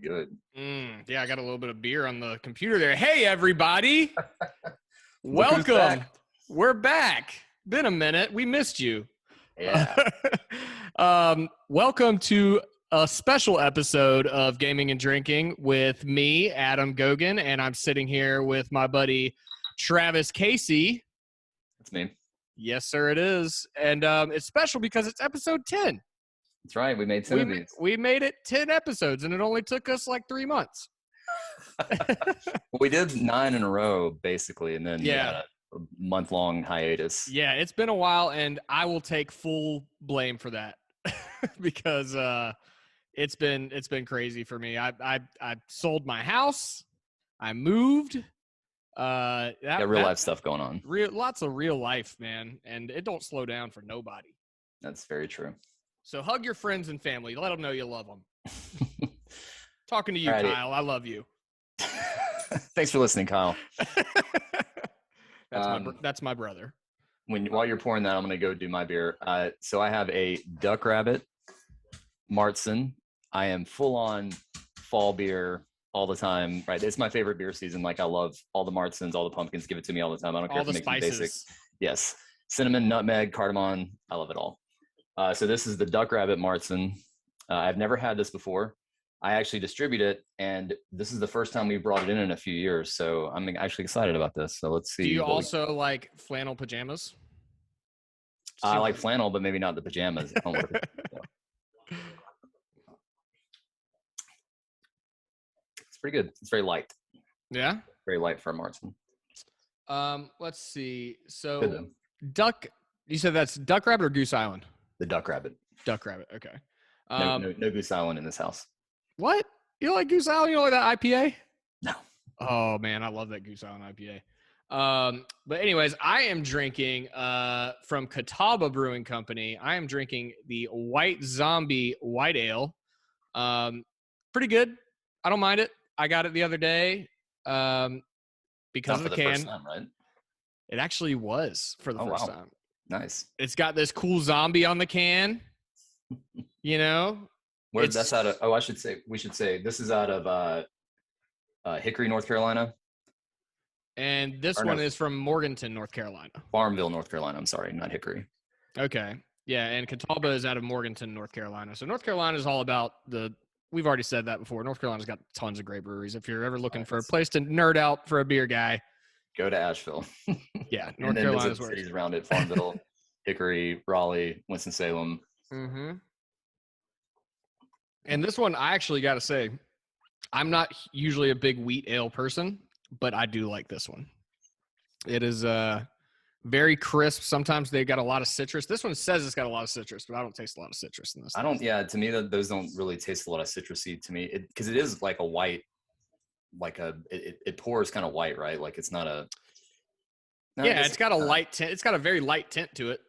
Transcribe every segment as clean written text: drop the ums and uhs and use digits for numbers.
good. Yeah, I got a little bit of beer on the computer there. Hey, everybody. Look who's Welcome. back. We're back. Been a minute. We missed you. Yeah. Welcome to a special episode of Gaming and Drinking with me, Adam Gogan, and I'm sitting here with my buddy Travis Casey. That's me. Yes, sir, it is. And it's special because it's episode 10. That's right. We made 10 of these. We made it 10 episodes, and it only took us like 3 months. We did 9 in a row, basically, and then Yeah. a month-long hiatus. Yeah, it's been a while, and I will take full blame for that because it's been crazy for me. I sold my house, I moved. Got real life stuff going on. Lots of real life, man, and it don't slow down for nobody. That's very true. So hug your friends and family. Let them know you love them. Talking to you, Alrighty. Kyle. I love you. Thanks for listening, Kyle. That's my brother. While you're pouring that, I'm going to go do my beer. So I have a Duck Rabbit Martzen. I am full on fall beer all the time. Right, it's my favorite beer season. Like, I love all the Martzens, all the pumpkins. Give it to me all the time. I don't care All if the it makes me basic. spices. Yes, cinnamon, nutmeg, cardamom. I love it all. So this is the Duck Rabbit Martzen. I've never had this before. I actually distribute it, and this is the first time we brought it in a few years. So I'm actually excited about this. So let's see. Do you also like flannel pajamas? I like flannel, but maybe not the pajamas. I don't work. It's pretty good. It's very light. Yeah. Very light for a Martzen. Let's see. Good So though. duck. You said that's Duck Rabbit or Goose Island? The Duck Rabbit. Duck Rabbit. Okay. No Goose Island in this house. What? You don't like Goose Island? You don't like that IPA? No. Oh man, I love that Goose Island IPA. But anyways, I am drinking from Catawba Brewing Company. I am drinking the White Zombie White Ale. Pretty good. I don't mind it. I got it the other day because of the can. First time, right? It actually was for the first wow. time. Nice. It's got this cool zombie on the can. You know, Where that's out of? Oh, we should say this is out of Hickory, North Carolina. And this one is from Morganton, North Carolina. Farmville, North Carolina. I'm sorry, not Hickory. Okay. Yeah, and Catawba is out of Morganton, North Carolina. So North Carolina is all about we've already said that before. North Carolina's got tons of great breweries. If you're ever looking for a place to nerd out for a beer guy, go to Asheville. Yeah, North Carolina's where cities around it: Farmville, Hickory, Raleigh, Winston-Salem. Mm-hmm. And this one, I actually got to say, I'm not usually a big wheat ale person, but I do like this one. It is very crisp. Sometimes they got a lot of citrus. This one says it's got a lot of citrus, but I don't taste a lot of citrus in this. I don't. Yeah, to me, those don't really taste a lot of citrusy to me, because it is like a white, it pours kind of white, right? Like it's not a. No, yeah, it's got a light tint. It's got a very light tint to it.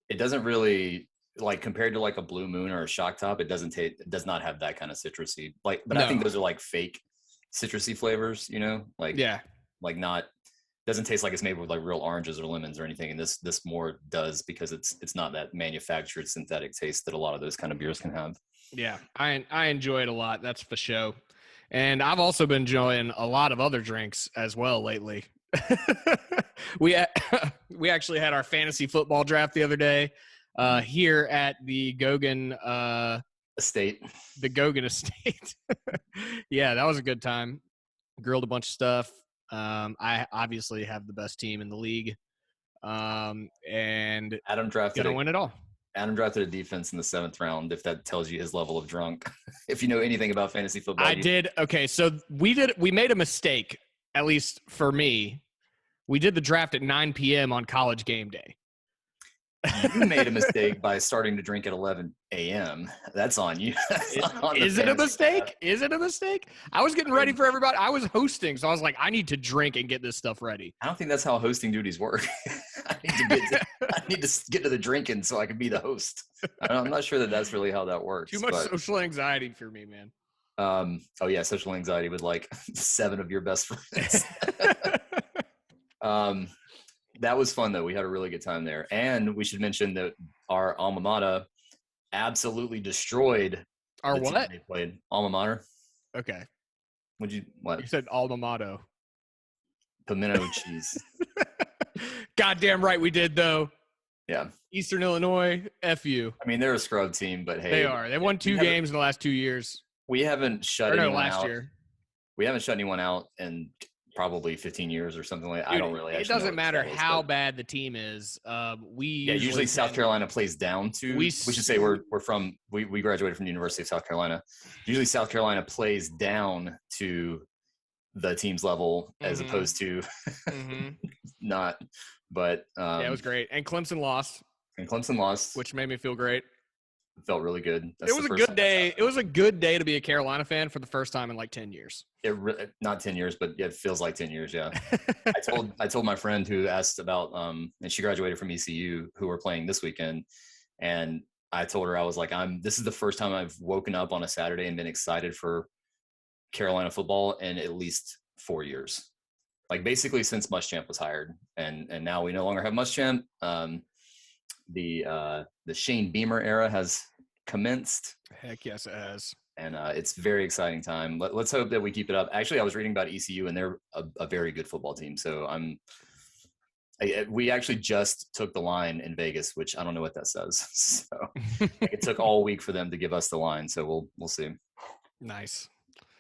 It doesn't really, like, compared to like a Blue Moon or a Shock Top, it does not have that kind of citrusy. But no. I think those are like fake citrusy flavors, like, yeah, like not, doesn't taste like it's made with like real oranges or lemons or anything. And this more does, because it's not that manufactured synthetic taste that a lot of those kind of beers can have. Yeah, I enjoy it a lot. That's for sure. And I've also been enjoying a lot of other drinks as well lately. We actually had our fantasy football draft the other day here at the Gogan Estate. The Gogan Estate. Yeah, that was a good time. Grilled a bunch of stuff. I obviously have the best team in the league. And Adam drafted gonna win it all. Adam drafted a defense in the 7th round, if that tells you his level of drunk. If you know anything about fantasy football. I did. Okay, so we made a mistake, at least for me. We did the draft at 9 p.m. on college game day. You made a mistake by starting to drink at 11 a.m. That's on you. Is it a mistake? Is it a mistake? I was getting ready for everybody. I was hosting, so I was like, I need to drink and get this stuff ready. I don't think that's how hosting duties work. I need to get to the drinking so I can be the host. I'm not sure that's really how that works. Too much social anxiety for me, man. Oh yeah, social anxiety with like 7 of your best friends. That was fun though. We had a really good time there. And we should mention that our alma mater absolutely destroyed Our the team what? they played. Alma mater. Okay. You What? said alma mater. Pimento cheese. Goddamn right we did, though. Yeah. Eastern Illinois, F you. I mean, they're a scrub team, but hey. They are. They won 2 games in the last 2 years. We haven't shut Or no, anyone last out. year. We haven't shut anyone out in probably 15 years or something like that. I don't really actually It doesn't know matter what the stat is, how but bad the team is. usually South Carolina plays down to. We should say we graduated from the University of South Carolina. Usually South Carolina plays down to the team's level as opposed to not. But yeah, it was great. And Clemson lost. Which made me feel great. It felt really good. It was a good day. It was a good day to be a Carolina fan for the first time in like 10 years. Not 10 years, but it feels like 10 years. Yeah. I told my friend who asked about, and she graduated from ECU, who we're playing this weekend. And I told her, I was like, this is the first time I've woken up on a Saturday and been excited for Carolina football in at least 4 years. Like basically since Muschamp was hired, and now we no longer have Muschamp. The Shane Beamer era has commenced. Heck yes, it has. And it's very exciting time. Let's hope that we keep it up. Actually, I was reading about ECU, and they're a very good football team. So we actually just took the line in Vegas, which I don't know what that says. So it took all week for them to give us the line. So we'll see. Nice.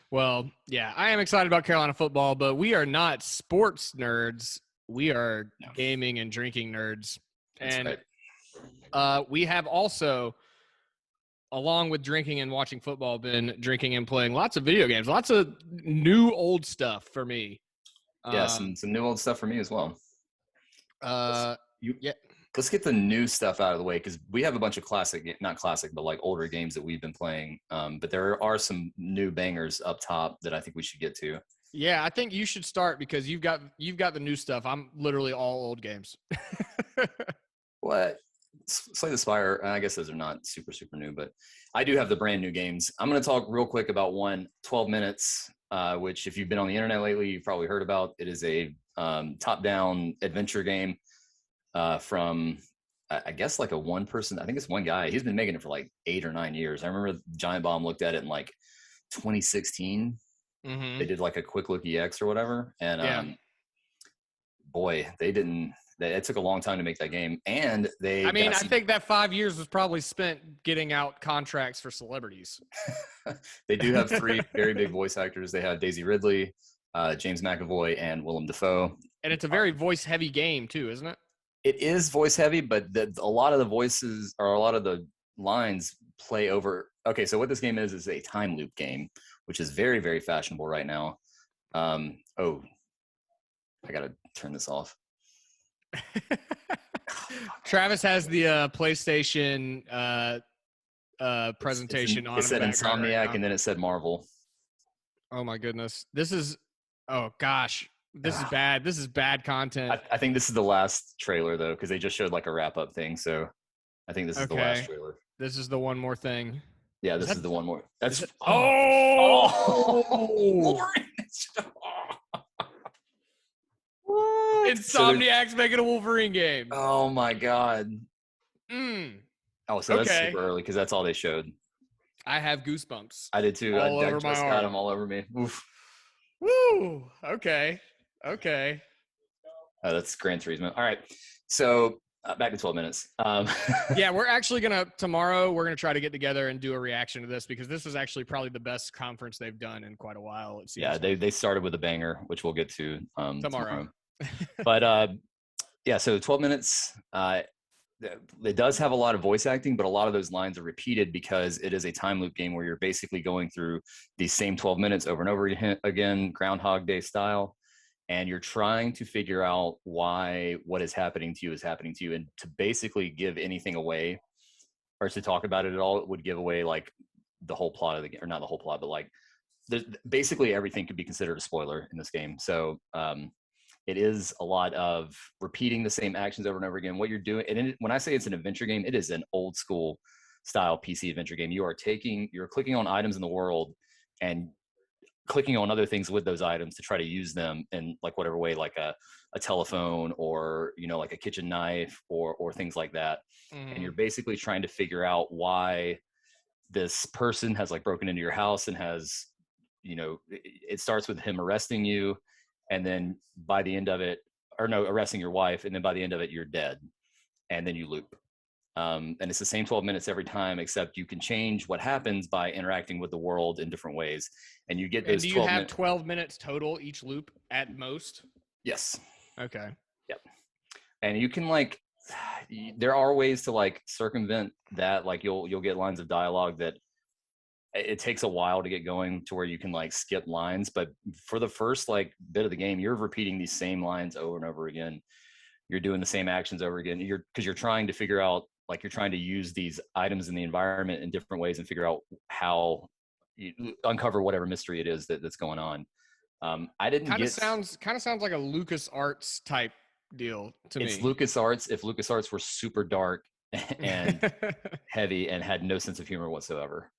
Well, yeah, I am excited about Carolina football, but we are not sports nerds. We are gaming and drinking nerds. That's right. We have also, along with drinking and watching football, been drinking and playing lots of video games, lots of new old stuff for me. Yeah, some new old stuff for me as well. Let's get the new stuff out of the way, because we have a bunch of not classic, but like older games that we've been playing. But there are some new bangers up top that I think we should get to. Yeah, I think you should start because you've got the new stuff. I'm literally all old games. What? Slay the Spire, I guess those are not super, super new, but I do have the brand new games. I'm going to talk real quick about 12 Minutes, which if you've been on the internet lately, you've probably heard about. It is a top-down adventure game from, I guess, like a one person. I think it's one guy. He's been making it for like 8 or 9 years. I remember Giant Bomb looked at it in like 2016. They did like a quick look EX or whatever. And boy, it took a long time to make that game. And I think that 5 years was probably spent getting out contracts for celebrities. They do have 3 very big voice actors. They have Daisy Ridley, James McAvoy, and Willem Dafoe. And it's a very voice-heavy game too, isn't it? It is voice-heavy, but a lot of the voices or a lot of the lines play over. Okay, so what this game is a time loop game, which is very, very fashionable right now. I got to turn this off. Travis has the PlayStation presentation on. It said Insomniac, right, and then it said Marvel. Oh my goodness, this is bad. This is bad content. I think this is the last trailer though, because they just showed like a wrap up thing. So I think this is the last trailer. This is the one more thing. Yeah, this is the one more. That's Insomniac's making a Wolverine game. Oh my god. Oh, so that's super early because that's all they showed. I have goosebumps. I did too. All I over just my got arm. them all over me. Oof. Woo. Okay. That's Gran Turismo. All right. So back to 12 minutes. Yeah, we're actually tomorrow we're gonna try to get together and do a reaction to this because this is actually probably the best conference they've done in quite a while. It seems. Yeah, they started with a banger, which we'll get to tomorrow. But so 12 minutes. It does have a lot of voice acting, but a lot of those lines are repeated because it is a time loop game where you're basically going through these same 12 minutes over and over again, Groundhog Day style. And you're trying to figure out why what is happening to you. And to basically give anything away or to talk about it at all, it would give away like the whole plot of the game, or not the whole plot, but like basically everything could be considered a spoiler in this game. So it is a lot of repeating the same actions over and over again. What you're doing, and when I say it's an adventure game, it is an old school style PC adventure game. You're clicking on items in the world and clicking on other things with those items to try to use them in like whatever way, like a telephone or, like a kitchen knife or things like that. And you're basically trying to figure out why this person has like broken into your house and has, it starts with him arresting you, and then by the end of it, or no, arresting your wife, and then by the end of it, you're dead, and then you loop. And it's the same 12 minutes every time, except you can change what happens by interacting with the world in different ways. And you get those. And do you have 12 minutes total each loop at most? Yes. Okay. Yep. And you can like, there are ways to like circumvent that. Like you'll get lines of dialogue that it takes a while to get going to where you can like skip lines. But for the first like bit of the game, you're repeating these same lines over and over again. You're doing the same actions over again. Because you're trying to figure out, like you're trying to use these items in the environment in different ways and figure out how you uncover whatever mystery it is that's going on. I didn't kind of sounds like a LucasArts type deal to me. It's LucasArts if LucasArts were super dark and heavy and had no sense of humor whatsoever.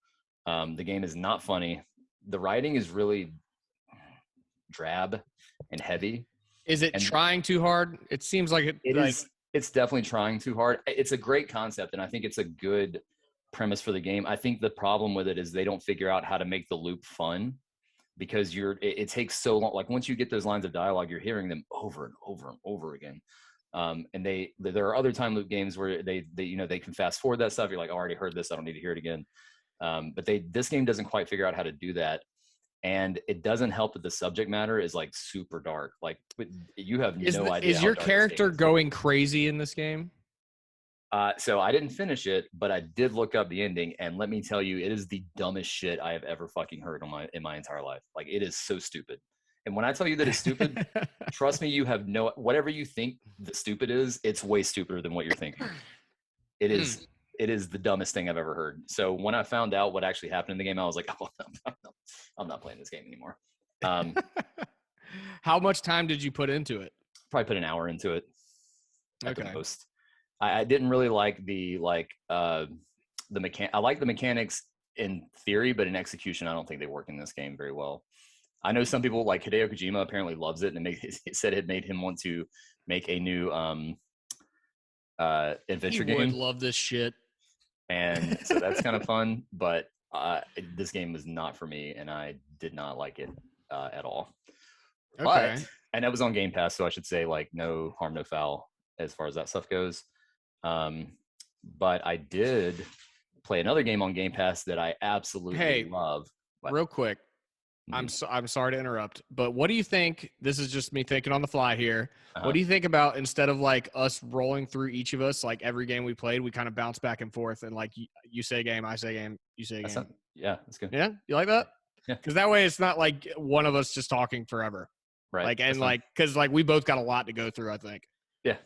The game is not funny. The writing is really drab and heavy. Is it trying too hard? It seems like it is. It's definitely trying too hard. It's a great concept, and I think it's a good premise for the game. I think the problem with it is they don't figure out how to make the loop fun, because it takes so long. Like once you get those lines of dialogue, you're hearing them over and over and over again. And there are other time loop games where they can fast forward that stuff. You're like, oh, I already heard this, I don't need to hear it again. But this game doesn't quite figure out how to do that. And it doesn't help that the subject matter is like super dark. Like you have no idea. Is your character going crazy in this game? So I didn't finish it, but I did look up the ending, and let me tell you, it is the dumbest shit I have ever fucking heard in my entire life. Like it is so stupid. And when I tell you that it's stupid, trust me, you have whatever you think the stupid is, it's way stupider than what you're thinking. It is the dumbest thing I've ever heard. So when I found out what actually happened in the game, I was like, oh, I'm not playing this game anymore. How much time did you put into it? Probably put an hour into it at the most. I didn't really like the I like the mechanics in theory, but in execution, I don't think they work in this game very well. I know some people like Hideo Kojima apparently loves it, and it said it made him want to make a new adventure game. Would love this shit. And so that's kind of fun, but this game was not for me, and I did not like it at all. Okay. And that was on Game Pass, so I should say like no harm, no foul as far as that stuff goes. But I did play another game on Game Pass that I absolutely love. Real quick, I'm sorry to interrupt, but what do you think? This is just me thinking on the fly here. What do you think about, instead of like us rolling through each of us, like every game we played, we kind of bounce back and forth, and like you say a game, I say a game, you say a game. That's good. Yeah, you like that? Yeah. Because that way it's not like one of us just talking forever. Right. Like, and like, because like we both got a lot to go through, I think. Yeah.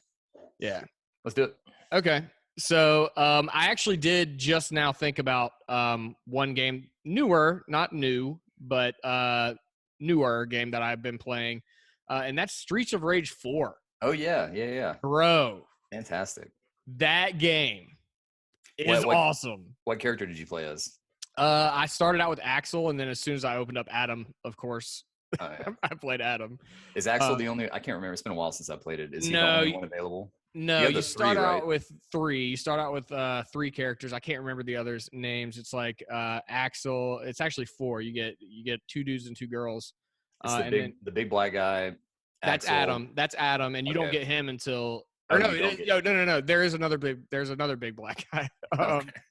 Yeah. Let's do it. Okay. So I actually did just now think about one game, newer, not new, but newer game that I've been playing, and that's Streets of Rage 4. Oh, yeah. Bro. Fantastic. That game is awesome. What character did you play as? I started out with Axel, and then as soon as I opened up Adam, of course, I played Adam. Is Axel the only? I can't remember. It's been a while since I played it. Is he the only one available? No, you start out with 3. You start out with 3 characters. I can't remember the others' names. It's like Axel. It's actually 4. You get 2 dudes and 2 girls. It's the big black guy. That's Axel. Adam. That's Adam, and you don't get him until. Or no. There's another big black guy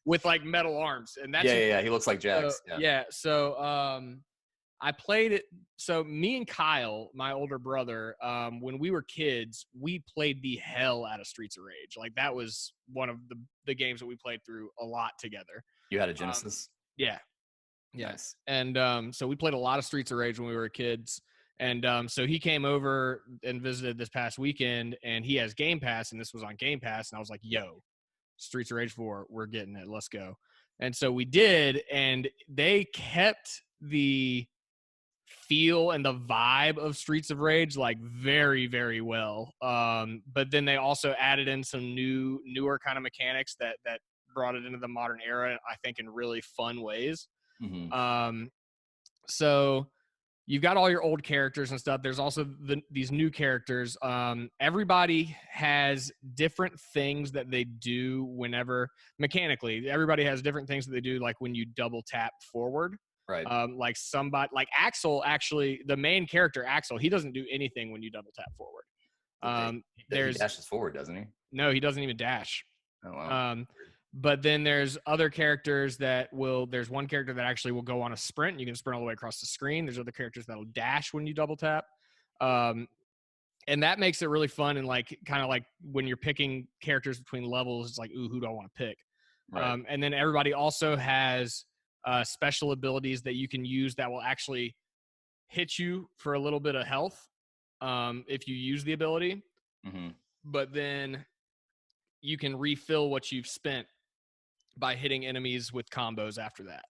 with like metal arms, and that's He looks like Jax. So I played it. So me and Kyle, my older brother, when we were kids, we played the hell out of Streets of Rage. Like that was one of the games that we played through a lot together. You had a Genesis? Yeah. Yes. And so we played a lot of Streets of Rage when we were kids. And so he came over and visited this past weekend, and he has Game Pass, and this was on Game Pass. And I was like, yo, Streets of Rage 4, we're getting it. Let's go. And so we did, and they kept the feel and the vibe of Streets of Rage like very, very well. But then they also added in some newer kind of mechanics that brought it into the modern era, I think, in really fun ways. Mm-hmm. So you've got all your old characters and stuff. There's also these new characters. Everybody has different things that they do whenever mechanically. Everybody has different things that they do, like when you double tap forward. Right. Like somebody like Axel, actually, the main character Axel, he doesn't do anything when you double tap forward. He dashes forward, doesn't he? No, he doesn't even dash. Oh wow. But then there's other characters that will, there's one character that actually will go on a sprint. You can sprint all the way across the screen. There's other characters that'll dash when you double tap. And that makes it really fun. And like, kind of like when you're picking characters between levels, it's like, ooh, who do I want to pick? Right. And then everybody also has special abilities that you can use that will actually hit you for a little bit of health if you use the ability. Mm-hmm. But then you can refill what you've spent by hitting enemies with combos after that.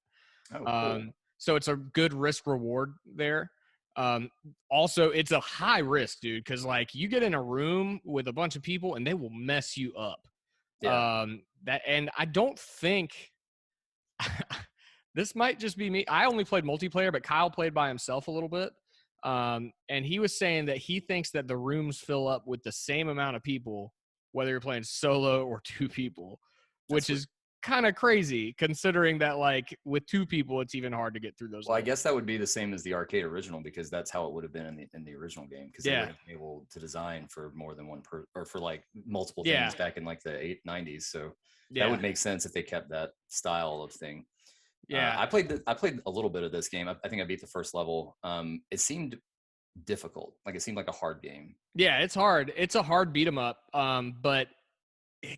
Oh, cool. So it's a good risk reward there. Also, it's a high risk, dude, because like you get in a room with a bunch of people and they will mess you up. Yeah. And I don't think this might just be me. I only played multiplayer, but Kyle played by himself a little bit. And he was saying that he thinks that the rooms fill up with the same amount of people, whether you're playing solo or two people, which is kind of crazy considering that like with two people, it's even hard to get through those. Well, levels. I guess that would be the same as the arcade original because that's how it would have been in the original game. Because they would have been able to design for more than one or for like multiple things back in like the 90s. So that would make sense if they kept that style of thing. Yeah, I played a little bit of this game. I think I beat the first level. It seemed difficult. Like it seemed like a hard game. Yeah, it's hard. It's a hard beat 'em up. But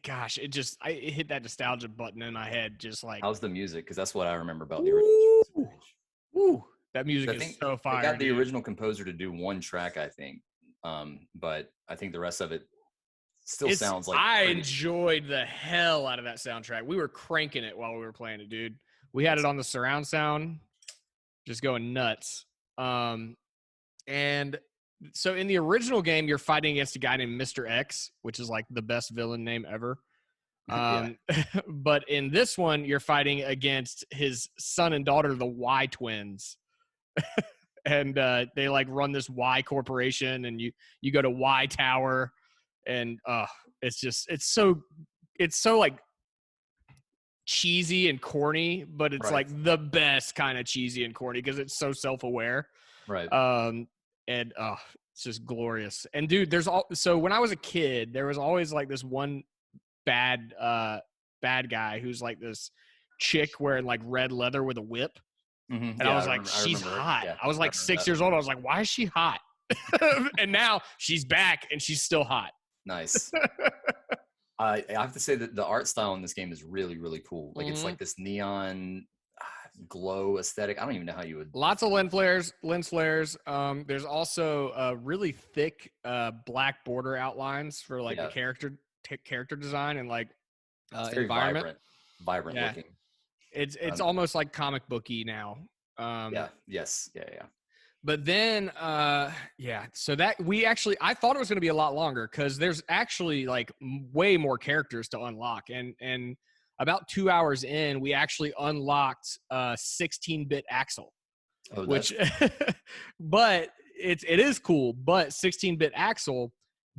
gosh, it hit that nostalgia button in my head. Just like, how's the music? Because that's what I remember about the original. Ooh, that music is so fire. They got the original composer to do one track, I think. But I think the rest of it still sounds like. I enjoyed the hell out of that soundtrack. We were cranking it while we were playing it, dude. We had it on the surround sound, just going nuts. And so in the original game, you're fighting against a guy named Mr. X, which is like the best villain name ever. But in this one, you're fighting against his son and daughter, the Y twins. And they like run this Y corporation, and you go to Y Tower, and it's so like cheesy and corny, but it's like the best kind of cheesy and corny because it's so self-aware. Right. And it's just glorious. And dude, so when I was a kid, there was always like this one bad guy who's like this chick wearing like red leather with a whip. Mm-hmm. And I was like, she's hot. Yeah, I was like 6 years old. I was like, why is she hot? And now she's back and she's still hot. Nice. I have to say that the art style in this game is really, really cool. Like it's like this neon glow aesthetic. I don't even know how you would. Lots of lens flares. There's also really thick black border outlines for like the character design and like environment. Vibrant looking. It's almost like comic booky now. Yes. But then, so that I thought it was going to be a lot longer because there's actually like way more characters to unlock. And about 2 hours in, we actually unlocked 16-bit Axel, which, but it is cool. But 16-bit Axel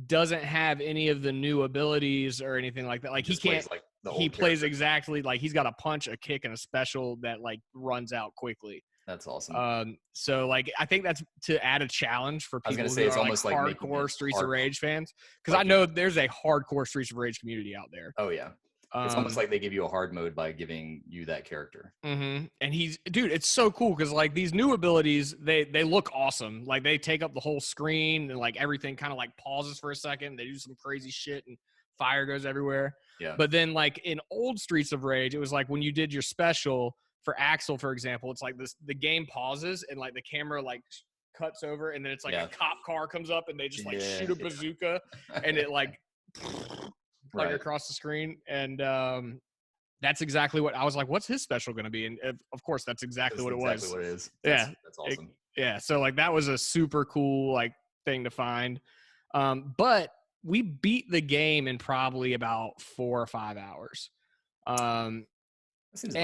doesn't have any of the new abilities or anything like that. Like he can't. He plays exactly like he's got a punch, a kick, and a special that like runs out quickly. That's awesome. So like I think that's to add a challenge for people who are almost like hardcore Streets of Rage fans, because I know there's a hardcore Streets of Rage community out there. Oh yeah, it's almost like they give you a hard mode by giving you that character. Mm-hmm. And it's so cool because like these new abilities, they look awesome. Like they take up the whole screen and like everything kind of like pauses for a second. They do some crazy shit and fire goes everywhere. Yeah. But then like in old Streets of Rage, it was like when you did your special. For Axel, for example, it's like the game pauses and like the camera like cuts over and then it's like a cop car comes up and they just like shoot a bazooka and it like across the screen. And that's exactly what I was like, what's his special going to be? And of course, that's exactly what it was. Exactly what it is. That's awesome. So like that was a super cool like thing to find. But we beat the game in probably about 4 or 5 hours. That seems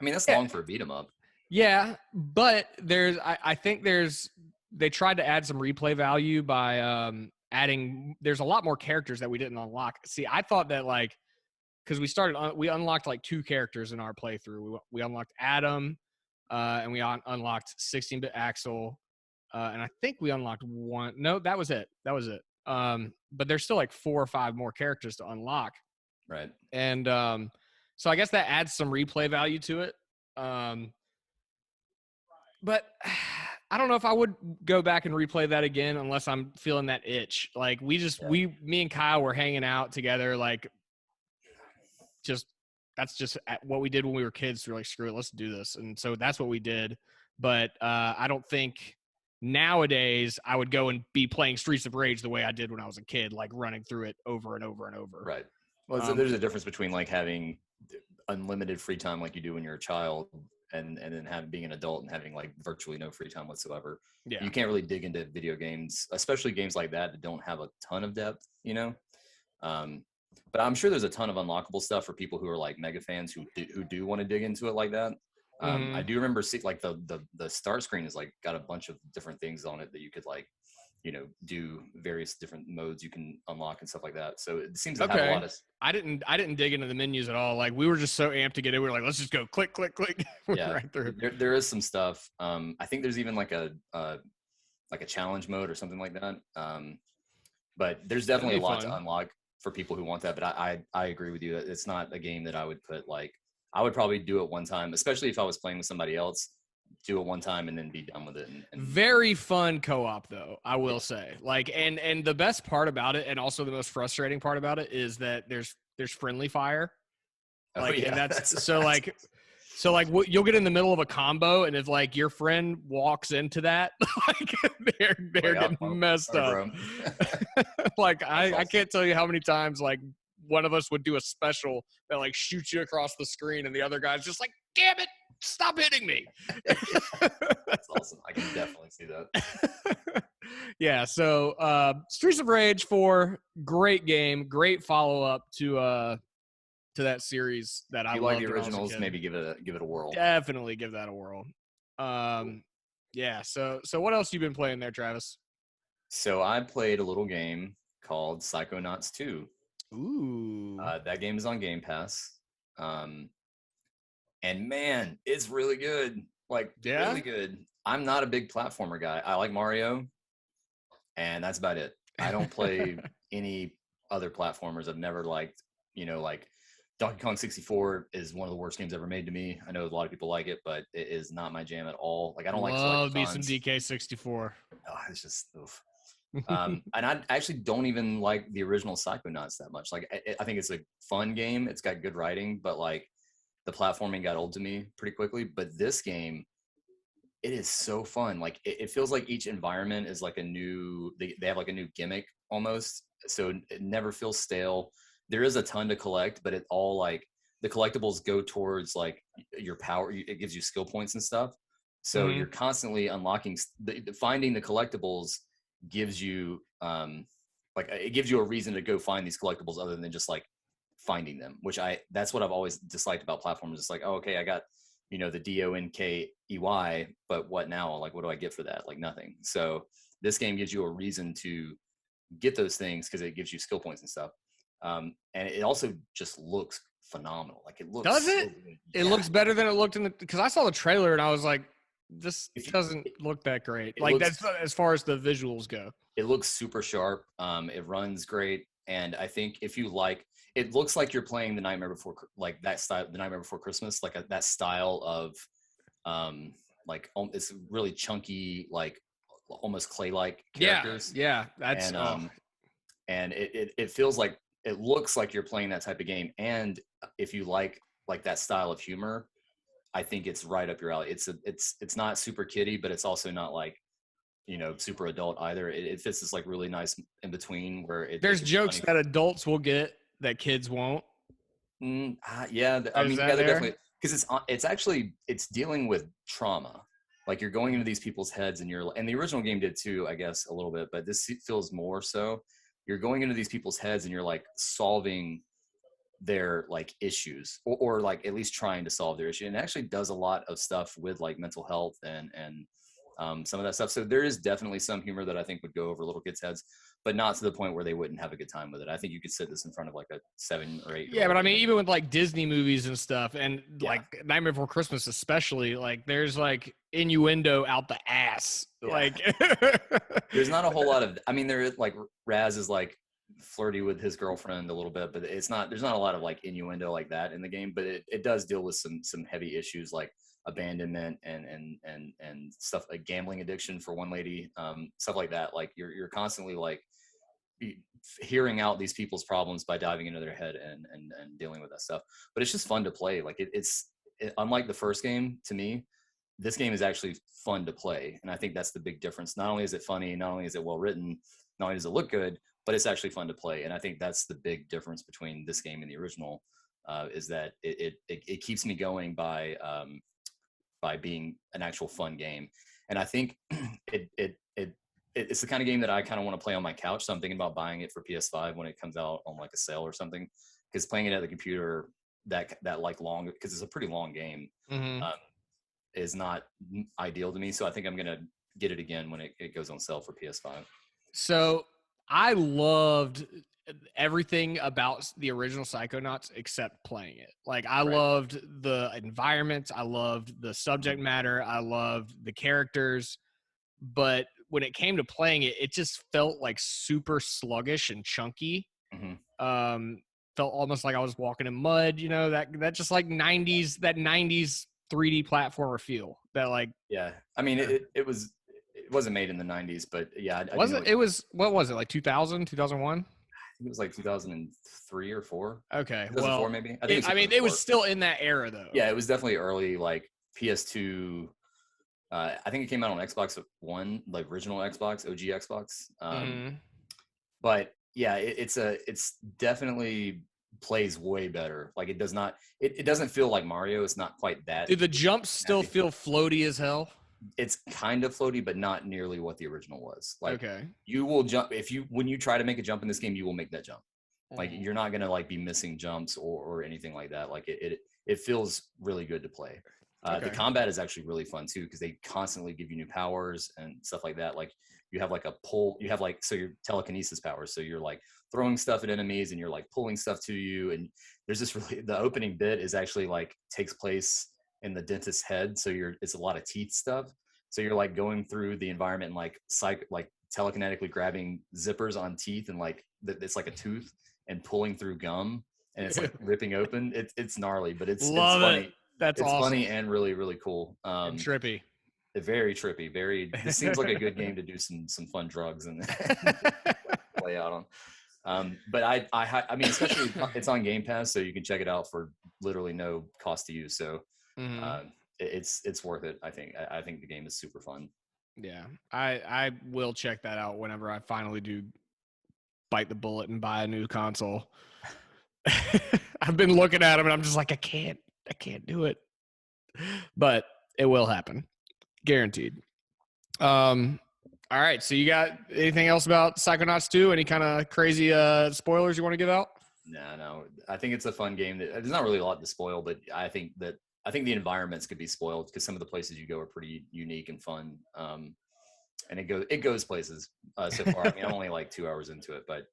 I mean, that's long for a beat 'em up. Yeah, but I think they tried to add some replay value by adding. There's a lot more characters that we didn't unlock. See, I thought that like because we unlocked like 2 characters in our playthrough. We unlocked Adam, and we unlocked 16-bit Axel, and I think we unlocked one. No, that was it. That was it. But there's still like 4 or 5 more characters to unlock. Right. And so I guess that adds some replay value to it. But I don't know if I would go back and replay that again unless I'm feeling that itch. Like me and Kyle were hanging out together, like that's just what we did when we were kids. We were like, screw it, let's do this. And so that's what we did. But I don't think nowadays I would go and be playing Streets of Rage the way I did when I was a kid, like running through it over and over and over. Right. Well, so there's a difference between like having unlimited free time like you do when you're a child and then being an adult and having like virtually no free time whatsoever. Yeah. You can't really dig into video games, especially games like that don't have a ton of depth, you know? But I'm sure there's a ton of unlockable stuff for people who are like mega fans who do want to dig into it like that. I do remember like the start screen is like got a bunch of different things on it that you could like, you know, do various different modes you can unlock and stuff like that. So it seems to have a lot of. I didn't dig into the menus at all. Like we were just so amped to get it. We were like, let's just go click, click, click. Yeah, right through. There is some stuff. I think there's even like a challenge mode or something like that. But there's definitely a lot to unlock for people who want that. But I agree with you. It's not a game that I would put like. I would probably do it one time, especially if I was playing with somebody else. Do it one time and then be done with it. And very fun co-op though, I will say. Like, and the best part about it, and also the most frustrating part about it, is that there's friendly fire. Like, and that's so like. So like you'll get in the middle of a combo, and if like your friend walks into that, like they're getting messed up. Like I can't tell you how many times like one of us would do a special that like shoots you across the screen, and the other guy's just like, "Damn it, stop hitting me!" That's awesome. I can definitely see that. Yeah. So Streets of Rage 4, great game, great follow up to that series that I loved. Like the originals, maybe give it a whirl. Definitely give that a whirl. Yeah. So what else you been playing there, Travis? So I played a little game called Psychonauts 2. Ooh. That game is on Game Pass. And man, it's really good. Like really good. I'm not a big platformer guy. I like Mario, and that's about it. I don't play any other platformers. I've never liked, you know, like Donkey Kong 64 is one of the worst games ever made to me. I know a lot of people like it, but it is not my jam at all. Like I don't love me some DK64. Oh, it's just oof. And I actually don't even like the original Psychonauts that much. Like I think it's a fun game. It's got good writing, but like the platforming got old to me pretty quickly. But this game, it is so fun. Like it feels like each environment is like a new. They have like a new gimmick almost. So it never feels stale. There is a ton to collect, but it all like the collectibles go towards like your power. It gives you skill points and stuff. So you're constantly unlocking. Finding the collectibles gives you like it gives you a reason to go find these collectibles other than just like finding them. Which that's what I've always disliked about platforms. It's like, oh, okay, I got the DONKEY, but what now? Like, what do I get for that? Like nothing. So this game gives you a reason to get those things because it gives you skill points and stuff. And it also just looks phenomenal. Like it looks. Does it? It looks better than it looked because I saw the trailer and I was like, this doesn't look that great. Like that's as far as the visuals go. It looks super sharp. It runs great, and I think if you like, it looks like you're playing the Nightmare Before, like that style, the Nightmare Before Christmas, like that style of, like it's really chunky, like almost clay-like characters. Yeah, that's and it feels like. It looks like you're playing that type of game, and if you like that style of humor, I think it's right up your alley. It's not super kiddie, but it's also not like super adult either. It fits this like really nice in between where there's jokes that adults will get that kids won't. Yeah, I mean, they're definitely because it's dealing with trauma. Like you're going into these people's heads, and the original game did too, I guess, a little bit, but this feels more so. You're going into these people's heads and you're like solving their like issues, or like at least trying to solve their issue. And it actually does a lot of stuff with like mental health and some of that stuff. So there is definitely some humor that I think would go over little kids' heads, but not to the point where they wouldn't have a good time with it. I think you could sit this in front of like a 7 or 8. Yeah, but I mean, even with like Disney movies and stuff, and Yeah. like Nightmare Before Christmas, especially, like there's like innuendo out the ass. Yeah. Like, There's not a whole lot of. I mean, there is like Raz is like flirty with his girlfriend a little bit, but it's not. There's not a lot of like innuendo like that in the game. But it does deal with some heavy issues like abandonment and stuff like gambling addiction for one lady, stuff like that. Like you're constantly like hearing out these people's problems by diving into their head and dealing with that stuff. But it's just fun to play. Like it's unlike the first game to me. This game is actually fun to play, and I think that's the big difference. Not only is it funny, not only is it well written, not only does it look good, but it's actually fun to play. And I think that's the big difference between this game and the original, is that it keeps me going by being an actual fun game. And I think it's the kind of game that I kind of want to play on my couch. So I'm thinking about buying it for PS5 when it comes out on like a sale or something, because playing it at the computer that like long, because it's a pretty long game, is not ideal to me. So I think I'm going to get it again when it goes on sale for PS5. so I loved everything about the original Psychonauts except playing it. Like I loved the environments, I loved the subject matter, I loved the characters, but when it came to playing it, it just felt like super sluggish and chunky. Felt almost like I was walking in mud, you know, that just like 90s 3D platformer feel that like. Yeah. I mean, it wasn't made in the 90s, but yeah. It was, what was it, like 2000, 2001? I think it was like 2003 or 4. Okay. 2004 well, maybe. I mean, it was still in that era though. Yeah, it was definitely early, like PS2. I think it came out on Xbox One, like original Xbox, OG Xbox. But yeah, it's definitely plays way better. Like it does not, it doesn't feel like Mario. It's not quite that. Do the jumps still feel floaty as hell? It's kind of floaty, but not nearly what the original was. Like, okay, you will jump when you try to make a jump in this game, you will make that jump. Like you're not gonna like be missing jumps or anything like that. Like it feels really good to play. The combat is actually really fun too, because they constantly give you new powers and stuff like that. Like you have like a pull, you have like, so your telekinesis powers. So you're like throwing stuff at enemies and you're like pulling stuff to you. And there's this really, the opening bit is actually like takes place in the dentist's head. So it's a lot of teeth stuff. So you're like going through the environment and like telekinetically grabbing zippers on teeth and like it's like a tooth and pulling through gum and it's like ripping open. It's gnarly, but it's funny. That's it's awesome. Funny and really, really cool. And trippy. Very trippy. This seems like a good game to do some fun drugs and play out on. But I mean, especially it's on Game Pass, so you can check it out for literally no cost to you. So it's worth it. I think the game is super fun. Yeah, I will check that out whenever I finally do bite the bullet and buy a new console. I've been looking at them and I'm just like, I can't do it, but it will happen, guaranteed. All right, so you got anything else about Psychonauts 2? Any kind of crazy spoilers you want to give out? No, I think it's a fun game. There's not really a lot to spoil, but I think the environments could be spoiled because some of the places you go are pretty unique and fun. And it goes places so far. I mean, I'm only like 2 hours into it, but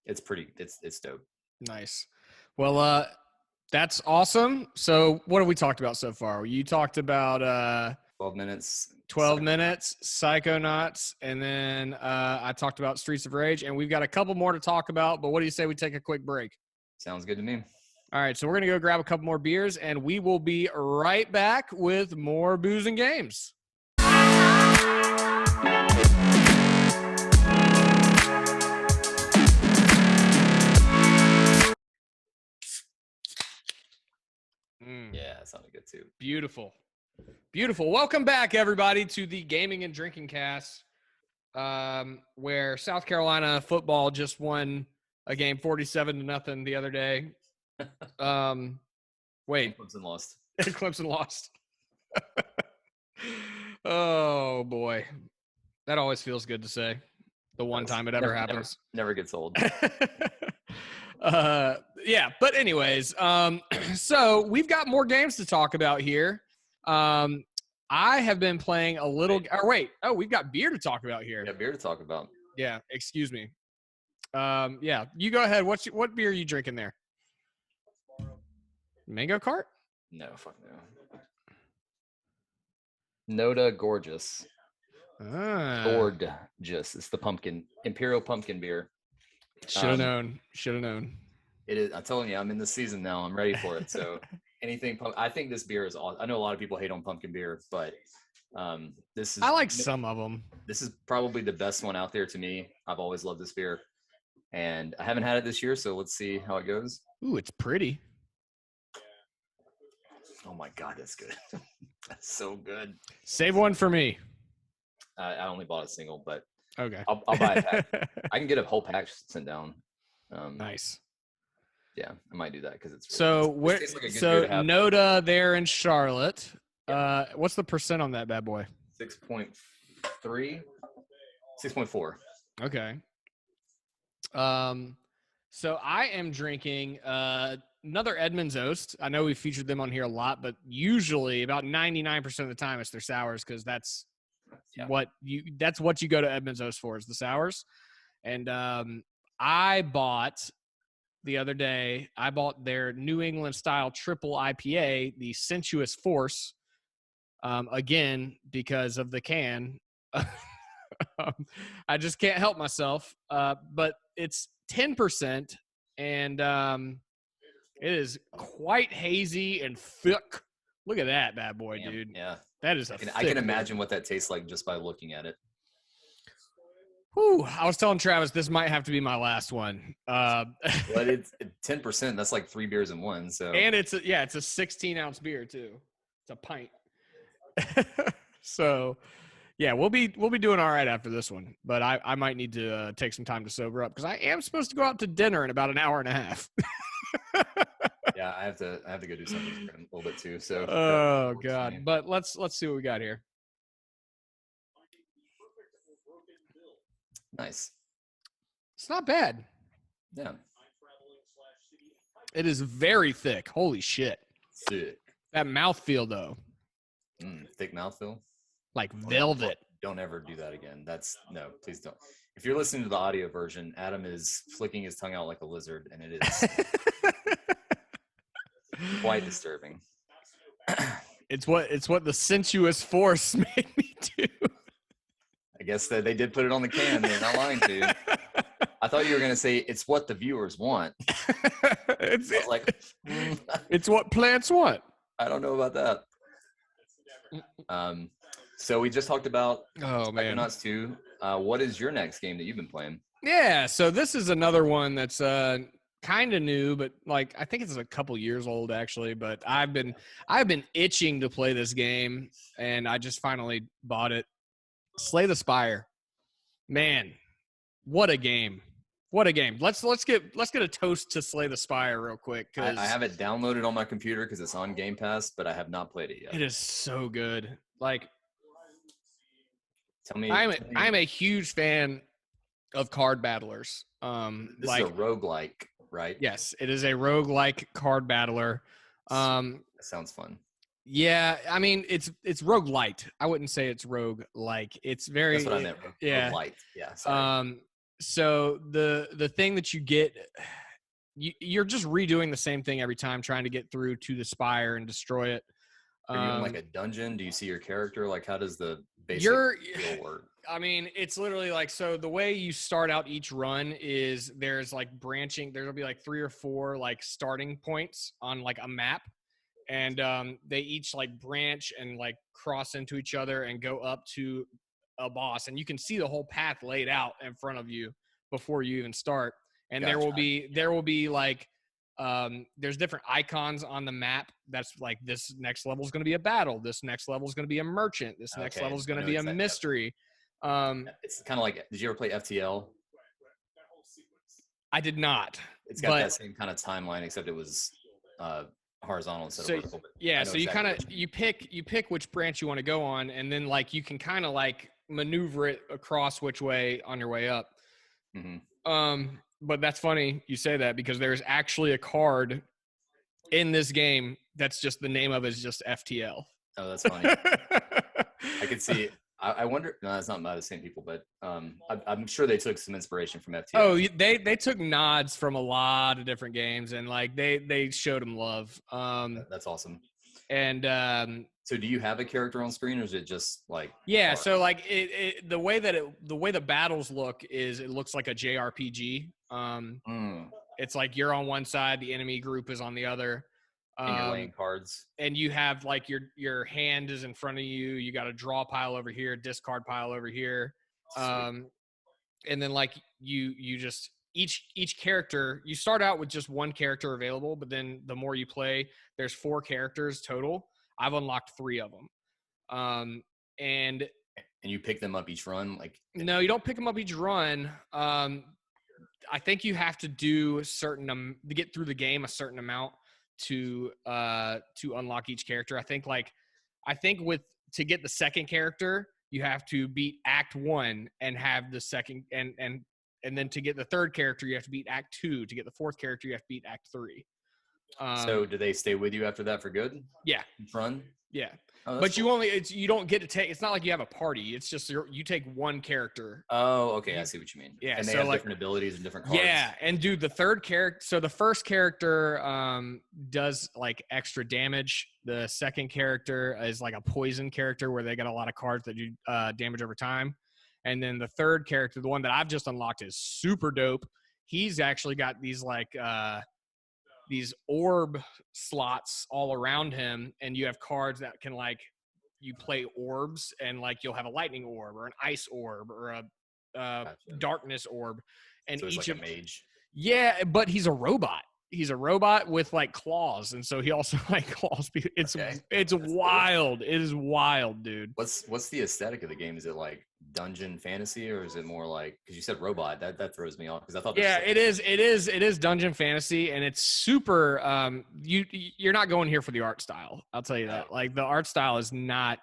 it's dope. Nice. Well, that's awesome. So what have we talked about so far? You talked about 12 minutes. Psychonauts, and then I talked about Streets of Rage, and we've got a couple more to talk about, but what do you say we take a quick break? Sounds good to me. All right, so we're going to go grab a couple more beers, and we will be right back with more Booze and Games. Yeah, that sounded good too. Beautiful. Welcome back, everybody, to the Gaming and Drinking Cast, where South Carolina football just won a game 47-0 the other day. Wait. Clemson lost. Clemson lost. Oh, boy. That always feels good to say. The one time it ever happens. Never gets old. Yeah, but anyways, so we've got more games to talk about here. I have been playing a little. Oh, we've got beer to talk about here. Yeah, beer to talk about. Yeah, excuse me. Yeah, you go ahead. What beer are you drinking there? Mango Cart? No, fuck no. Noda Gorgeous. Gorgeous. It's the Imperial pumpkin beer. Should have known. It is. I'm telling you, I'm in the season now. I'm ready for it. So anything. I think this beer is awesome. I know a lot of people hate on pumpkin beer, but this is. I like some of them. This is probably the best one out there to me. I've always loved this beer, and I haven't had it this year. So let's see how it goes. Ooh, it's pretty. Oh my God, that's good. That's so good. Save one for me. I only bought a single, but okay. I'll buy a pack. I can get a whole pack sent down. Nice. Yeah, I might do that because it's really like Noda there in Charlotte. Yeah. What's the percent on that bad boy? 6.3, 6.4. Okay. So I am drinking another Edmund's Oast. I know we featured them on here a lot, but usually about 99% of the time it's their sours because that's what you go to Edmund's Oast for is the sours. And I bought the other day, their New England style triple IPA, the Sensuous Force, again, because of the can. I just can't help myself. But it's 10%, and it is quite hazy and thick. Look at that bad boy, dude. Yeah. That is I can imagine what that tastes like just by looking at it. Whew, I was telling Travis this might have to be my last one. But it's 10%. That's like 3 beers in one. So and it's a 16-ounce beer too. It's a pint. So yeah, we'll be doing all right after this one. But I might need to take some time to sober up because I am supposed to go out to dinner in about an hour and a half. Yeah, I have to go do something a little bit too. So oh God, but let's see what we got here. Nice. It's not bad. Yeah. It is very thick. Holy shit. Thick. That mouthfeel though. Thick mouthfeel. Like velvet. Don't ever do that again. No, please don't. If you're listening to the audio version, Adam is flicking his tongue out like a lizard, and it is quite disturbing. It's what the Sensuous Force made me do. I guess that they did put it on the can. They're not lying to you. I thought you were going to say it's what the viewers want. It's what plants want. I don't know about that. So we just talked about Psychonauts 2. What is your next game that you've been playing? Yeah, so this is another one that's kind of new, but like I think it's a couple years old actually. But I've been itching to play this game, and I just finally bought it. Slay the Spire, man, what a game! What a game! Let's get a toast to Slay the Spire real quick. Cause I have it downloaded on my computer because it's on Game Pass, but I have not played it yet. It is so good. Like, tell me, I'm a huge fan of card battlers. This is a roguelike, right? Yes, it is a roguelike card battler. That sounds fun. Yeah, I mean it's roguelite. I wouldn't say it's roguelike. It's very That's what I meant. Yeah. Roguelite. Yeah. Sorry. So the thing that you get, you're just redoing the same thing every time, trying to get through to the Spire and destroy it. Are you in like a dungeon? Do you see your character? Like, how does the basic deal work? I mean, it's literally like, so the way you start out each run is there's like branching. There'll be like 3 or 4 like starting points on like a map. And they each like branch and like cross into each other and go up to a boss. And you can see the whole path laid out in front of you before you even start. And Gotcha. there will be like, there's different icons on the map. That's like, this next level is going to be a battle. This next level is going to be a merchant. This next level is going to be a mystery. It's kind of like, did you ever play FTL? I did not. It's got that same kind of timeline, except it was horizontal instead of vertical. Yeah, so you kind of you pick which branch you want to go on, and then like you can kind of like maneuver it across which way on your way up. Mm-hmm. But that's funny you say that because there's actually a card in this game that's just the name of it is just FTL. Oh, that's funny. I could see. I wonder. No, it's not by the same people, but I'm sure they took some inspiration from FTL. Oh, they took nods from a lot of different games, and like they showed them love. That's awesome. And so, do you have a character on screen, or is it just like? Yeah. Art? So like the way the battles look is it looks like a JRPG. It's like you're on one side, the enemy group is on the other. And you're laying cards. And you have like your hand is in front of you. You got a draw pile over here, discard pile over here. And then like you just each character, you start out with just one character available, but then the more you play, there's 4 characters total. I've unlocked 3 of them. And you pick them up each run? Like no, you don't pick them up each run. I think you have to do to get through the game a certain amount to unlock each character. I think to get the second character, you have to beat Act 1 and have the second and then to get the third character, you have to beat Act 2. To get the fourth character, you have to beat Act 3. So do they stay with you after that for good? Yeah. Each run? Yeah. Oh, but cool. You don't get to take, it's not like you have a party. It's just you take one character. Oh, okay. I see what you mean. Yeah. And they have different abilities and different cards. Yeah. And dude, the third character, so the first character does like extra damage. The second character is like a poison character where they got a lot of cards that do damage over time. And then the third character, the one that I've just unlocked, is super dope. He's actually got these like these orb slots all around him, and you have cards that can like you play orbs, and like you'll have a lightning orb or an ice orb or a darkness orb, and so each like a mage. Yeah, but he's a robot. He's a robot with like claws, and so he also like claws. It's wild. Cool. It is wild, dude. What's the aesthetic of the game? Is it like dungeon fantasy, or is it more like, because you said robot, that throws me off because I thought it is dungeon fantasy, and it's super you're not going here for the art style, I'll tell you that. Like the art style is not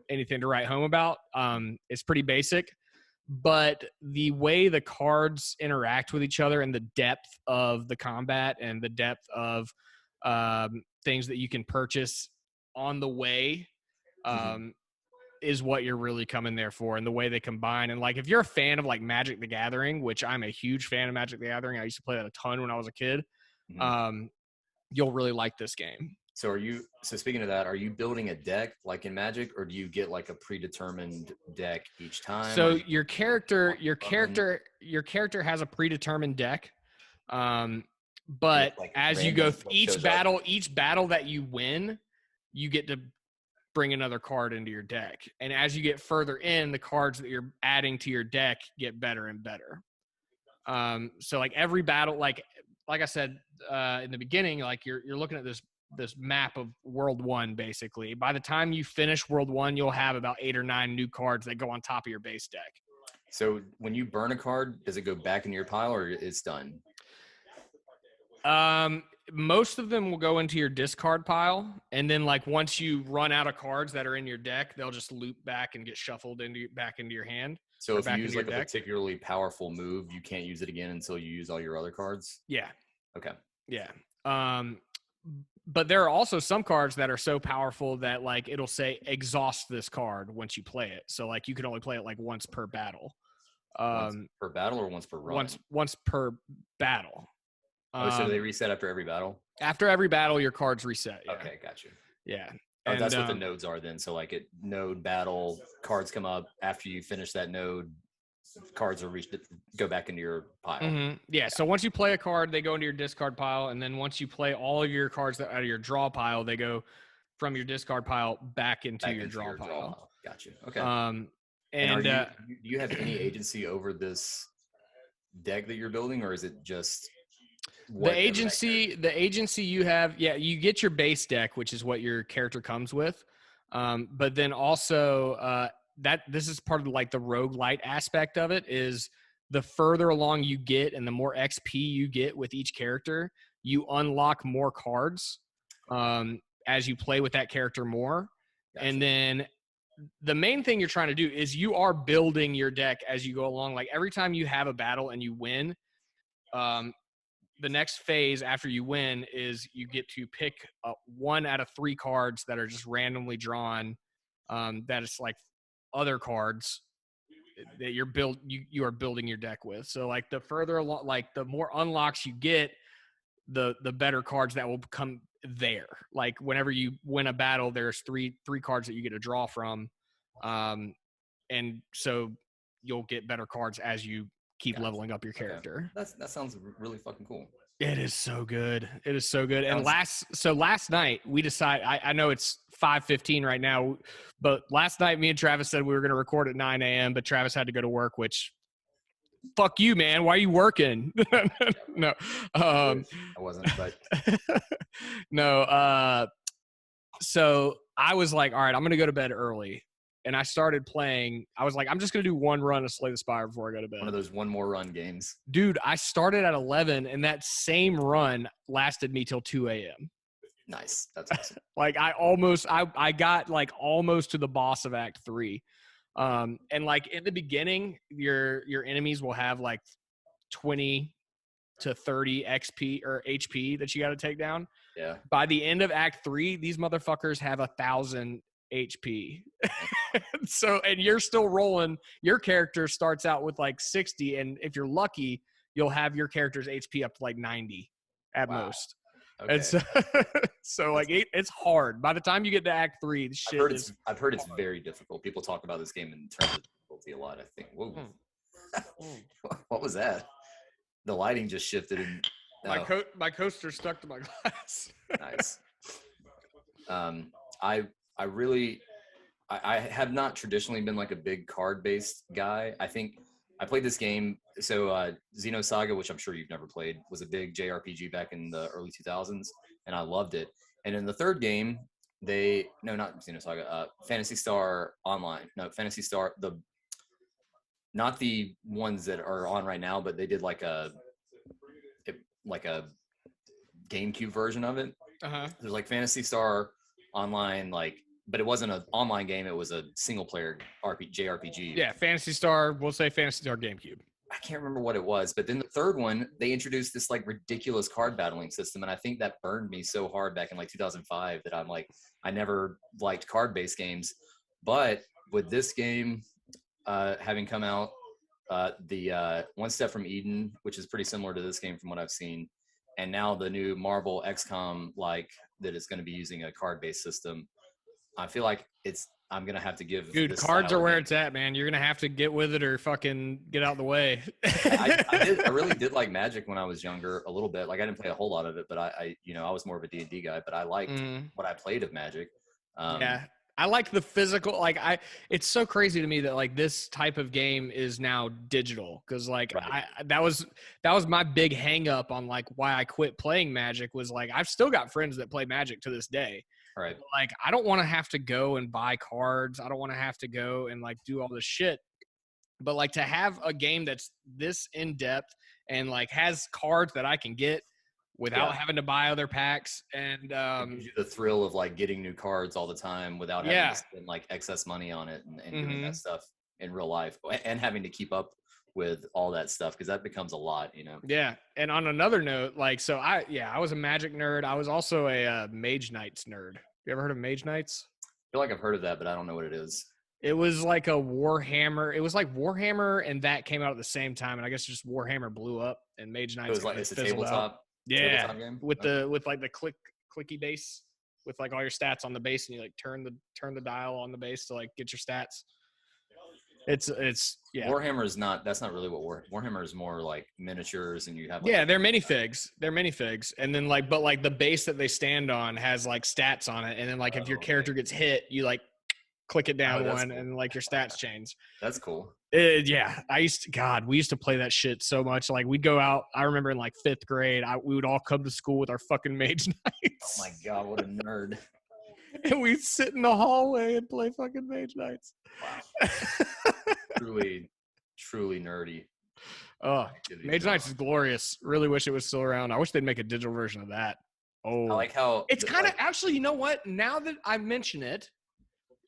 anything to write home about. It's pretty basic, but the way the cards interact with each other and the depth of the combat and the depth of things that you can purchase on the way is what you're really coming there for, and the way they combine. And like if you're a fan of like Magic the Gathering, which I'm a huge fan of Magic the Gathering, I used to play that a ton when I was a kid, you'll really like this game. So speaking of that, are you building a deck like in Magic, or do you get like a predetermined deck each time? So your character has a predetermined deck. But like as you go each battle that you win, you get to bring another card into your deck. And as you get further in, the cards that you're adding to your deck get better and better. So like every battle, like I said in the beginning, like you're looking at this map of World 1, basically. By the time you finish World 1, you'll have about 8 or 9 new cards that go on top of your base deck. So when you burn a card, does it go back into your pile, or it's done? Most of them will go into your discard pile, and then like once you run out of cards that are in your deck, they'll just loop back and get shuffled back into your hand. So if you use like a particularly powerful move, you can't use it again until you use all your other cards? Yeah. Okay. Yeah. But there are also some cards that are so powerful that like it'll say exhaust this card once you play it. So like you can only play it like once per battle. Once per battle or once per run? Once per battle. So they reset after every battle? After every battle, your cards reset. Yeah. Okay, got you. Yeah. And that's what the nodes are then. So like node battle, cards come up. After you finish that node, cards are go back into your pile. Mm-hmm. Yeah. So once you play a card, they go into your discard pile. And then once you play all of your cards out of your draw pile, they go from your discard pile back into your draw pile. Got you. Okay. And do you have any agency over this deck that you're building, or is it just the agency you have? Yeah, you get your base deck, which is what your character comes with. But then also that this is part of like the roguelite aspect of it, is the further along you get and the more XP you get with each character, you unlock more cards as you play with that character more. Gotcha. And then the main thing you're trying to do is you are building your deck as you go along. Like every time you have a battle and you win, the next phase after you win is you get to pick one out of 3 cards that are just randomly drawn. That is like other cards that you are building your deck with. So like the further along, like the more unlocks you get, the better cards that will come there. Like whenever you win a battle, there's three cards that you get to draw from, and so you'll get better cards as you keep leveling up your character. Okay. That sounds really fucking cool. It is so good. It is so good. And last night we decided, I know it's 5:15 right now, but last night me and Travis said we were going to record at 9 a.m., but Travis had to go to work, which fuck you, man. Why are you working? No. I wasn't, but no. So I was like, all right, I'm going to go to bed early. And I started playing. I was like, I'm just going to do one run of Slay the Spire before I go to bed. One of those one more run games. Dude, I started at 11, and that same run lasted me till 2 a.m. Nice. That's awesome. Like I got like almost to the boss of Act 3. And like in the beginning, your enemies will have like 20 to 30 XP or HP that you got to take down. Yeah. By the end of Act 3, these motherfuckers have 1,000 HP. So, and you're still rolling. Your character starts out with like 60, and if you're lucky, you'll have your character's HP up to like 90 at most. Okay. And so like it's hard. By the time you get to Act 3, the shit I've heard it's very difficult. People talk about this game in terms of difficulty a lot. I think. Whoa. What was that? The lighting just shifted, and my coaster stuck to my glass. Nice. I have not traditionally been like a big card-based guy. I think I played this game. So Xeno Saga, which I'm sure you've never played, was a big JRPG back in the early 2000s, and I loved it. And in the third game, not Xeno Saga, Phantasy Star Online. No, Phantasy Star, not the ones that are on right now, but they did like a GameCube version of it. There's like Phantasy Star Online, but it wasn't an online game. It was a single player JRPG. Yeah, Phantasy Star. We'll say Phantasy Star GameCube. I can't remember what it was, but then the third one, they introduced this like ridiculous card battling system, and I think that burned me so hard back in like 2005 that I'm like, I never liked card-based games. But with this game having come out, the One Step from Eden, which is pretty similar to this game from what I've seen, and now the new Marvel XCom that is going to be using a card-based system. I feel like I'm going to have to give. Dude, cards are where it's at, man. You're going to have to get with it or fucking get out of the way. I really did like Magic when I was younger a little bit. Like I didn't play a whole lot of it, but I was more of a D&D guy, but I liked what I played of Magic. Yeah. I like the physical, it's so crazy to me that like this type of game is now digital. Cause like right. that was my big hang up on like why I quit playing Magic was like, I've still got friends that play Magic to this day. Right. But, like, I don't want to have to go and buy cards. I don't want to have to go and like do all this shit. But like to have a game that's this in depth and like has cards that I can get without having to buy other packs, and gives you the thrill of like getting new cards all the time without having to spend like excess money on it and doing that stuff in real life and having to keep up with all that stuff, because that becomes a lot, Yeah. And on another note, like, so I was a Magic nerd. I was also a Mage Knights nerd. You ever heard of Mage Knights? I feel like I've heard of that, but I don't know what it is. It was like a Warhammer. It was like Warhammer, and that came out at the same time, and I guess just Warhammer blew up, and Mage Knights it's a tabletop. Yeah, tabletop game? with like the clicky base, with like all your stats on the base, and you like turn the dial on the base to like get your stats. It's Warhammer is not. That's not really what Warhammer is. More like miniatures, and you have they're minifigs. They're minifigs, and then but like the base that they stand on has like stats on it, and then like if your character gets hit, you like click it down one, cool. And like your stats change. That's cool. We used to play that shit so much. Like we'd go out. I remember in like 5th grade, we would all come to school with our fucking Mage Knights. Oh my god, what a nerd! And we'd sit in the hallway and play fucking Mage Knights. Wow. truly nerdy. Oh, Mage Knights is glorious. Really wish it was still around. I wish they'd make a digital version of that. Oh, I like how it's kind of actually. You know what? Now that I mention it,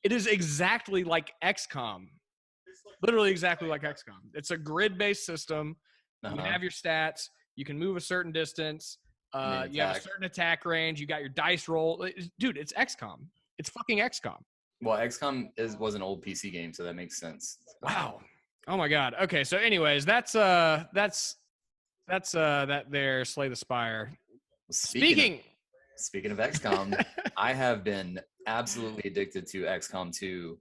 it is exactly like XCom. Literally exactly like XCom. It's a grid-based system. You have your stats. You can move a certain distance. And You have a attack. certain attack range. You got your dice roll. Dude, it's XCOM. It's fucking XCOM. Well, XCOM was an old PC game, so that makes sense. Wow. Oh my God. Okay. So, anyways, that's that there. Slay the Spire. Speaking of XCOM, I have been absolutely addicted to XCOM 2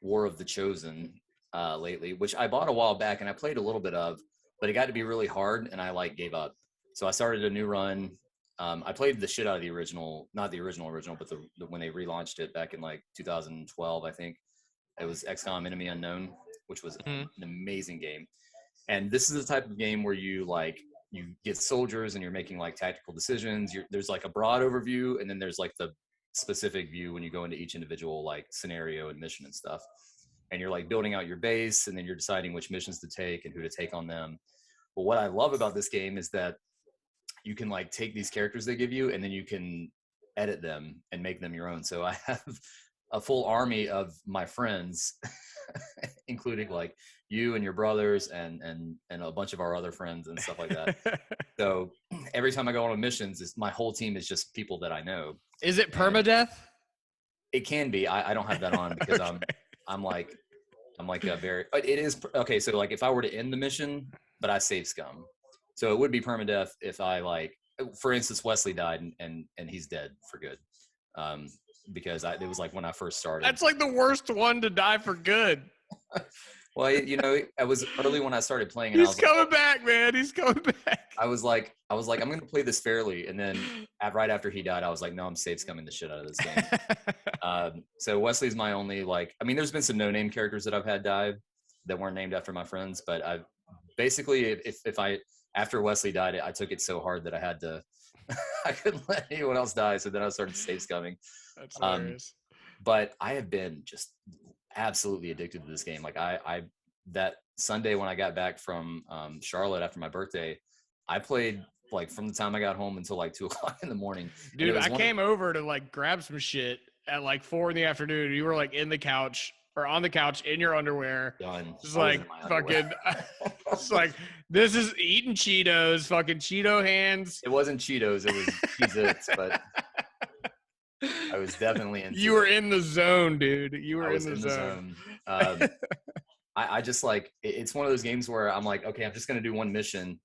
War of the Chosen lately, which I bought a while back and I played a little bit of, but it got to be really hard and I like gave up. So I started a new run. I played the shit out of the original, not the original, but the when they relaunched it back in like 2012, I think. It was XCOM Enemy Unknown, which was an amazing game. And this is the type of game where you get soldiers and you're making like tactical decisions. There's like a broad overview, and then there's like the specific view when you go into each individual like scenario and mission and stuff. And you're like building out your base, and then you're deciding which missions to take and who to take on them. But what I love about this game is that you can like take these characters they give you, and then you can edit them and make them your own. So I have a full army of my friends, including like you and your brothers and a bunch of our other friends and stuff like that. So every time I go on missions, my whole team is just people that I know. Is it permadeath? It can be. I don't have that on because Okay. I'm like a very, but it is okay. So like if I were to end the mission, but I save scum, so it would be permadeath if I like, for instance, Wesley died and he's dead for good. Because it was like when I first started. That's like the worst one to die for good. Well, it was early when I started playing. And He's coming back, man. He's coming back. I was like, I'm going to play this fairly. And then right after he died, I was like, no, I'm safe scumming the shit out of this game. So Wesley's my only, like, I mean, there's been some no-name characters that I've had die that weren't named after my friends. But I've basically, after Wesley died, I took it so hard that I had to, I couldn't let anyone else die. So then I started safe scumming. That's hilarious. But I have been just absolutely addicted to this game. Like I that Sunday when I got back from Charlotte after my birthday, I played like from the time I got home until like 2:00 in the morning. Dude, I came over to like grab some shit at like 4 p.m. You were like in the couch or on the couch in your underwear. Done. Just like fucking, it's like, this is eating Cheetos, fucking Cheeto hands. It wasn't Cheetos, it was Cheez-Its, but I was definitely in. You were in the zone, dude. You were in the zone. I just like, it's one of those games where I'm like, okay, I'm just going to do one mission.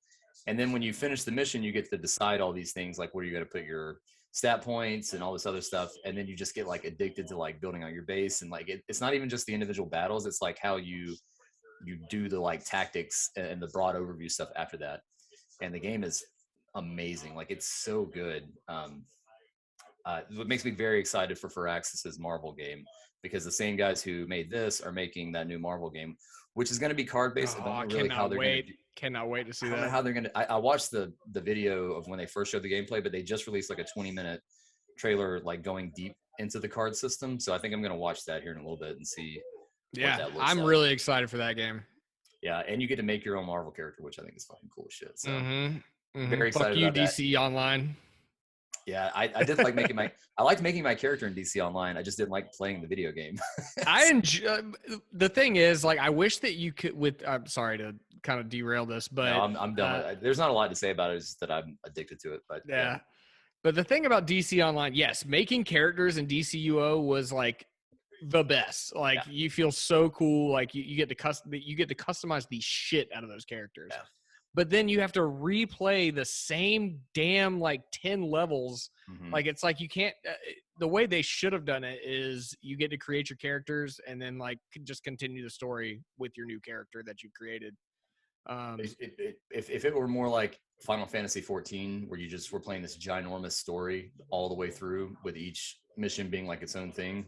And then when you finish the mission, you get to decide all these things, like where you're going to put your stat points and all this other stuff. And then you just get like addicted to like building out your base. And like, it's not even just the individual battles. It's like how you do the like tactics and the broad overview stuff after that. And the game is amazing. Like it's so good. What makes me very excited for Firaxis's Marvel game, because the same guys who made this are making that new Marvel game, which is going to be card based. Oh, I cannot wait to see that. I don't know how they're going to. I watched the video of when they first showed the gameplay, but they just released like a 20-minute trailer, like going deep into the card system. So I think I'm going to watch that here in a little bit and see. Yeah, I'm really excited for that game. Yeah, and you get to make your own Marvel character, which I think is fucking cool as shit. So very excited. Fuck you, about DC that. Online. Yeah, I did like I liked making my character in DC Online. I just didn't like playing the video game. I enjoy. The thing is, like, I wish that you could. I'm sorry to kind of derail this, but no, I'm done with it. There's not a lot to say about it. It's just that I'm addicted to it. But yeah. But the thing about DC Online, yes, making characters in DCUO was like the best. Like you feel so cool. Like you get to customize the shit out of those characters. Yeah. But then you have to replay the same damn like 10 levels. Mm-hmm. Like it's like you can't. The way they should have done it is you get to create your characters and then like just continue the story with your new character that you created. If it were more like Final Fantasy 14, where you just were playing this ginormous story all the way through, with each mission being like its own thing,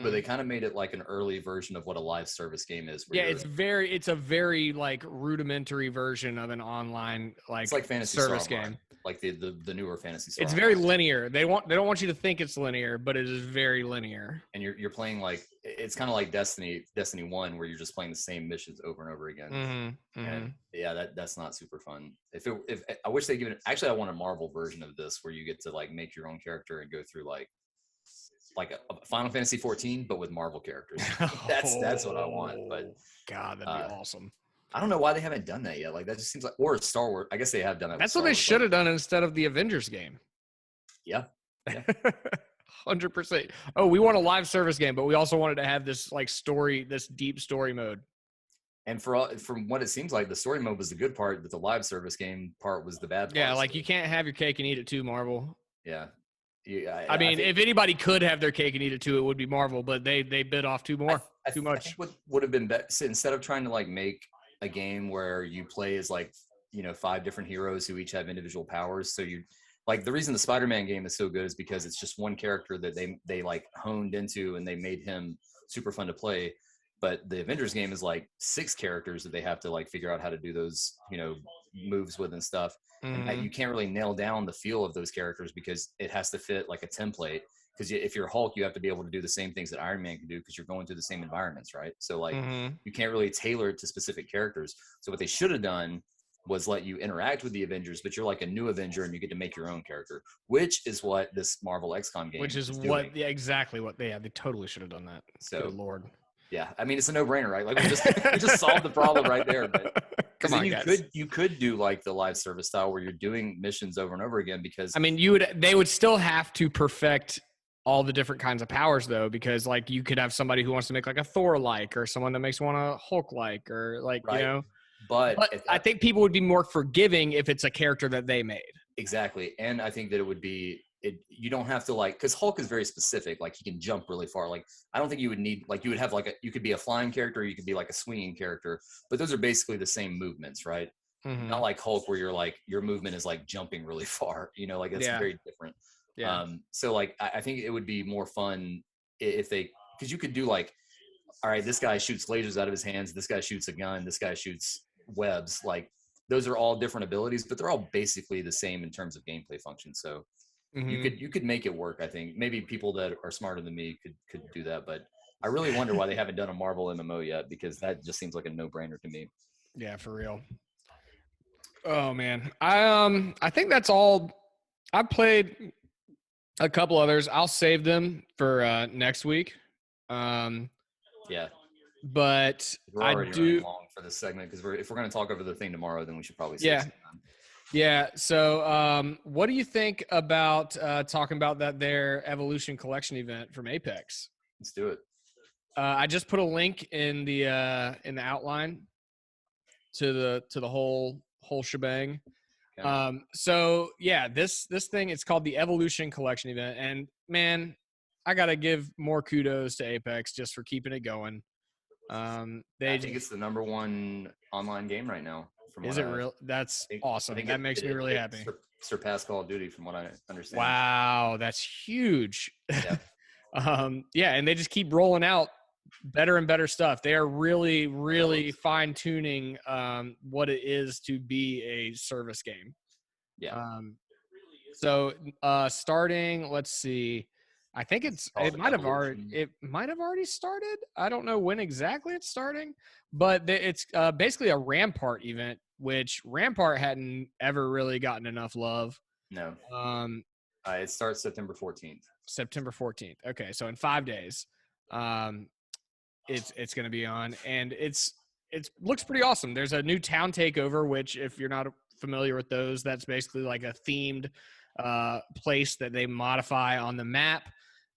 but they kind of made it like an early version of what a live service game is. Yeah, it's a very like rudimentary version of an online it's like Fantasy service Star game, like the newer Fantasy Star. It's very linear. They don't want you to think it's linear, but it is very linear. And you're playing like, it's kind of like Destiny 1, where you're just playing the same missions over and over again. And yeah, that's not super fun. If I wish they give it. Actually, I want a Marvel version of this where you get to like make your own character and go through like a Final Fantasy 14, but with Marvel characters. That's what I want. But God, that'd be awesome. I don't know why they haven't done that yet. Like that just seems like, or Star Wars. I guess they have done that. That's what they should have done instead of the Avengers game. Yeah. 100%. Oh, we want a live service game, but we also wanted to have this like story, this deep story mode. And from what it seems like, the story mode was the good part, but the live service game part was the bad part. Yeah, like you can't have your cake and eat it too, Marvel. Yeah. I mean, if anybody could have their cake and eat it too, it would be Marvel, but they bit off too much. I think what would have been better, instead of trying to like make a game where you play as like, 5 different heroes who each have individual powers. So you like the reason the Spider-Man game is so good is because it's just one character that they like honed into and they made him super fun to play. But the Avengers game is like 6 characters that they have to like figure out how to do those, moves with and stuff. Mm-hmm. And you can't really nail down the feel of those characters because it has to fit like a template. Because if you're Hulk, you have to be able to do the same things that Iron Man can do because you're going through the same environments, right? So like you can't really tailor it to specific characters. So what they should have done was let you interact with the Avengers, but you're like a new Avenger and you get to make your own character, which is what this Marvel XCom game is doing. Exactly what they totally should have done that. So good Lord. Yeah, I mean it's a no-brainer, right? Like we just solved the problem right there. But come on, you could do like the live service style where you're doing missions over and over again. Because I mean, they would still have to perfect all the different kinds of powers though, because like you could have somebody who wants to make like a Thor like, or someone that makes one a Hulk like, or like right. But I think people would be more forgiving if it's a character that they made. Exactly, and I think that it would be. You don't have to like, because Hulk is very specific. Like he can jump really far. Like I don't think you would need like you would have like you could be a flying character, or you could be like a swinging character, but those are basically the same movements, right? Mm-hmm. Not like Hulk where you're like your movement is like jumping really far. Like it's very different. Yeah. So like I think it would be more fun if because you could do like, all right, this guy shoots lasers out of his hands, this guy shoots a gun, this guy shoots webs. Like those are all different abilities, but they're all basically the same in terms of gameplay function. So you could make it work. I think maybe people that are smarter than me could do that, but I really wonder why they haven't done a Marvel MMO yet, because that just seems like a no-brainer to me. Yeah, for real. Oh man, I think that's all. I played a couple others. I'll save them for next week. Yeah, but we're already running long for this segment because if we're going to talk over the thing tomorrow, then we should probably save some time. Yeah. So, what do you think about talking about their Evolution Collection event from Apex? Let's do it. I just put a link in the outline to the whole shebang. Okay. So yeah, this thing, it's called the Evolution Collection event, and man, I gotta give more kudos to Apex just for keeping it going. I think it's the #1 online game right now. Is it real? That's awesome. That makes me really happy. Surpassed Call of Duty from what I understand. Wow, that's huge. Yeah. Yeah, and they just keep rolling out better and better stuff. They are really, really fine tuning what it is to be a service game. Yeah. So starting, let's see. I think it might have already started. I don't know when exactly it's starting, but it's basically a Rampart event, which Rampart hadn't ever really gotten enough love. No. It starts September 14th. September 14th. Okay, so in 5 days, it's going to be on, and it looks pretty awesome. There's a new town takeover, which if you're not familiar with those, that's basically like a themed place that they modify on the map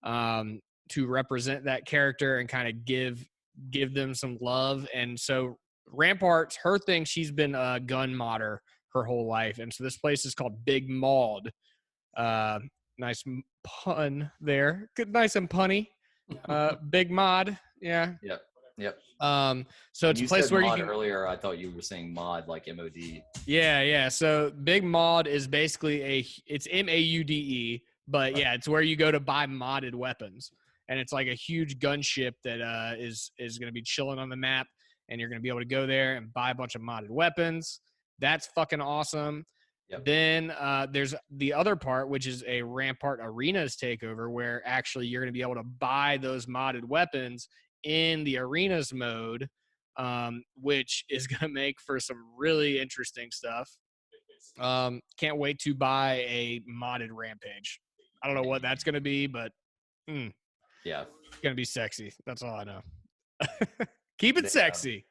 to represent that character and kind of give them some love. And so Rampart's her thing. She's been a gun modder her whole life, and so this place is called Big Maud. Nice pun there. Good, nice and punny. Big Mod. Yeah. Yep. So it's a place where you can. Earlier, I thought you were saying mod like MOD. Yeah. So Big Maud is basically it's MAUDE, but yeah, it's where you go to buy modded weapons, and it's like a huge gunship that is going to be chilling on the map, and you're going to be able to go there and buy a bunch of modded weapons. That's fucking awesome. Yep. Then there's the other part, which is a Rampart Arenas takeover, where actually you're going to be able to buy those modded weapons in the Arenas mode, which is going to make for some really interesting stuff. Can't wait to buy a modded Rampage. I don't know what that's going to be, but yeah, it's going to be sexy. That's all I know. Keep it sexy.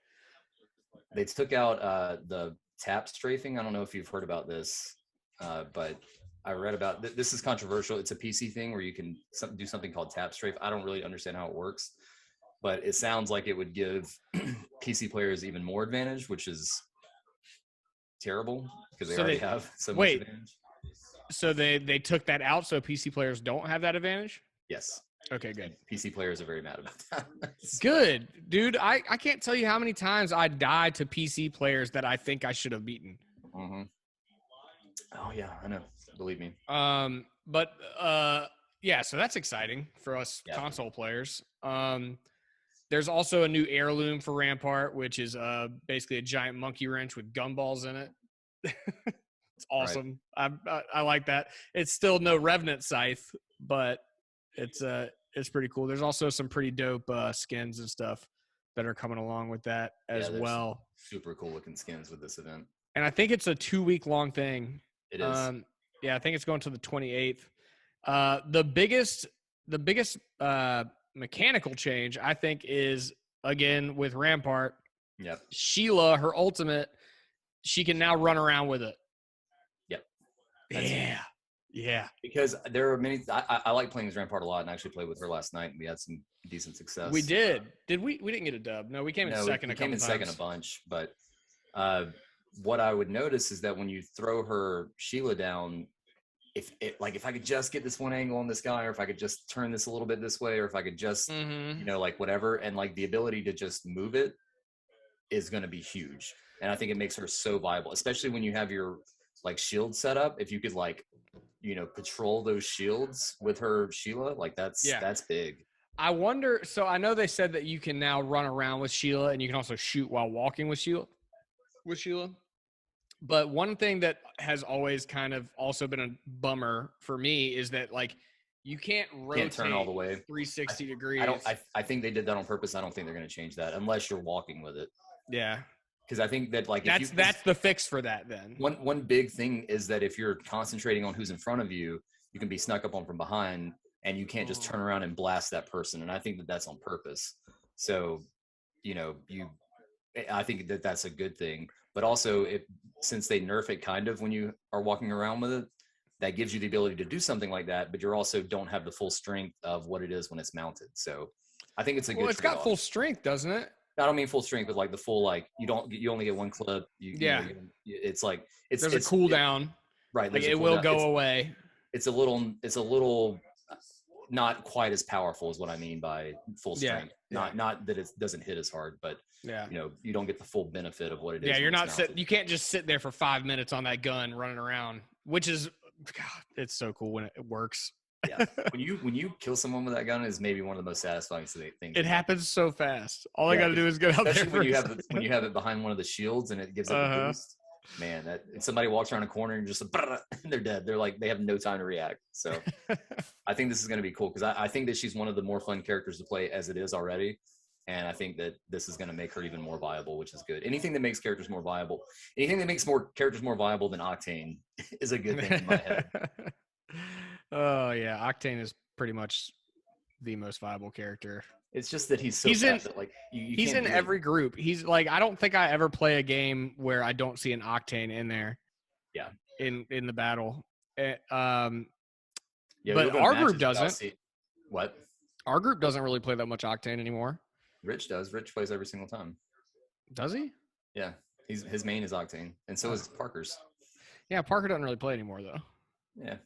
they took out the tap strafing. I don't know if you've heard about this, but I read about this is controversial. It's a PC thing where you can do something called tap strafe. I don't really understand how it works, but it sounds like it would give PC players even more advantage, which is terrible because they already have so much advantage. So they took that out so PC players don't have that advantage? Yes. Okay, good. PC players are very mad about that. Good. Dude, I can't tell you how many times I died to PC players that I think I should have beaten. Mm-hmm. Oh, yeah, I know. Believe me. But yeah, so that's exciting for us console players. There's also a new heirloom for Rampart, which is basically a giant monkey wrench with gumballs in it. It's awesome. Right. I like that. It's still no Revenant scythe, but it's pretty cool. There's also some pretty dope skins and stuff that are coming along with that as well. Super cool looking skins with this event. And I think it's a 2-week long thing. It is. Yeah, I think it's going to the 28th. The biggest mechanical change, I think, is, again, with Rampart. Yep. Sheila, her ultimate, she can now run around with it. Yep. Yeah. Because there are many. I like playing as Rampart a lot, and I actually played with her last night, and we had some decent success. We did. Did we? We didn't get a dub. No, we came in second. We came in second a bunch, but what I would notice is that when you throw her Sheila down, if I could just get this one angle on this guy, or if I could just turn this a little bit this way, or if I could just whatever, and like the ability to just move it is going to be huge. And I think it makes her so viable, especially when you have your like shield set up. If you could patrol those shields with her Sheila, like that's big. I wonder. So I know they said that you can now run around with Sheila, and you can also shoot while walking with Sheila. But one thing that has always kind of also been a bummer for me is that like you can't turn all the way 360 degrees. I think they did that on purpose. I don't think they're going to change that unless you're walking with it. Yeah. Because I think that like that's the fix for that. Then one big thing is that if you're concentrating on who's in front of you, you can be snuck up on from behind, and you can't just turn around and blast that person. And I think that that's on purpose. So, I think that that's a good thing. But also, since they nerf it kind of when you are walking around with it, that gives you the ability to do something like that. But you also don't have the full strength of what it is when it's mounted. So I think it's a good. Well, it's got full strength, doesn't it? I don't mean full strength, but like the full, like you only get one clip. It's like there's a cooldown, right? Like it will go away. It's a little not quite as powerful as what I mean by full strength. Not that it doesn't hit as hard, but you don't get the full benefit of what it is. Yeah, you're not you can't just sit there for 5 minutes on that gun running around, which is it's so cool when it works. Yeah, when you kill someone with that gun is maybe one of the most satisfying things. It happens so fast. All I got to do is get out there. When you have it behind one of the shields and it gives it a boost. Man, that somebody walks around a corner and just they're dead. They're like they have no time to react. So I think this is going to be cool because I think that she's one of the more fun characters to play as it is already, and I think that this is going to make her even more viable, which is good. Anything that makes characters more viable, anything that makes characters more viable than Octane is a good thing in my head. Oh yeah, Octane is pretty much the most viable character. It's just that he's he's in every group. He's like, I don't think I ever play a game where I don't see an Octane in there. Yeah. In the battle. But our group doesn't. What? Our group doesn't really play that much Octane anymore. Rich does. Rich plays every single time. Does he? Yeah. His main is Octane, and so is Parker's. Yeah, Parker doesn't really play anymore though. Yeah.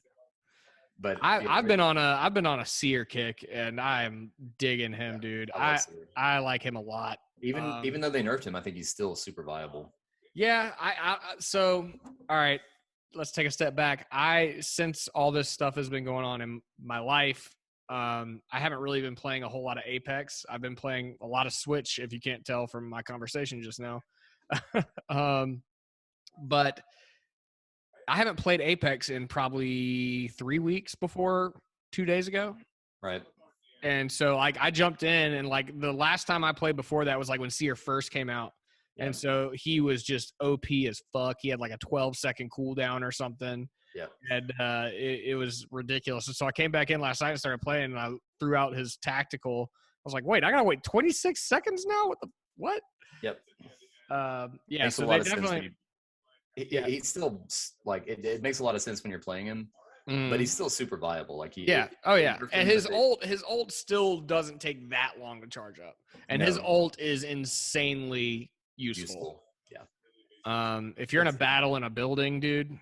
But I've been on a Seer kick, and I'm digging him, dude. I like him a lot. Even though they nerfed him, I think he's still super viable. Yeah. So all right, let's take a step back. Since all this stuff has been going on in my life, I haven't really been playing a whole lot of Apex. I've been playing a lot of Switch, if you can't tell from my conversation just now. But I haven't played Apex in probably 3 weeks before 2 days ago. Right. And so like I jumped in, and like the last time I played before that was like when Seer first came out. Yeah. And so he was just OP as fuck. He had like a 12-second cooldown or something. Yeah. And it was ridiculous. And so I came back in last night and started playing, and I threw out his tactical. I was like, wait, I got to wait 26 seconds now? What? Yep. Yeah, Makes so a they lot of sense when definitely. he's still like it makes a lot of sense when you're playing him, but he's still super viable. Like Yeah. Oh yeah. you're And from the- his ult still doesn't take that long to charge up. And his No. ult is insanely useful. Yeah. If you're in a battle in a building, dude.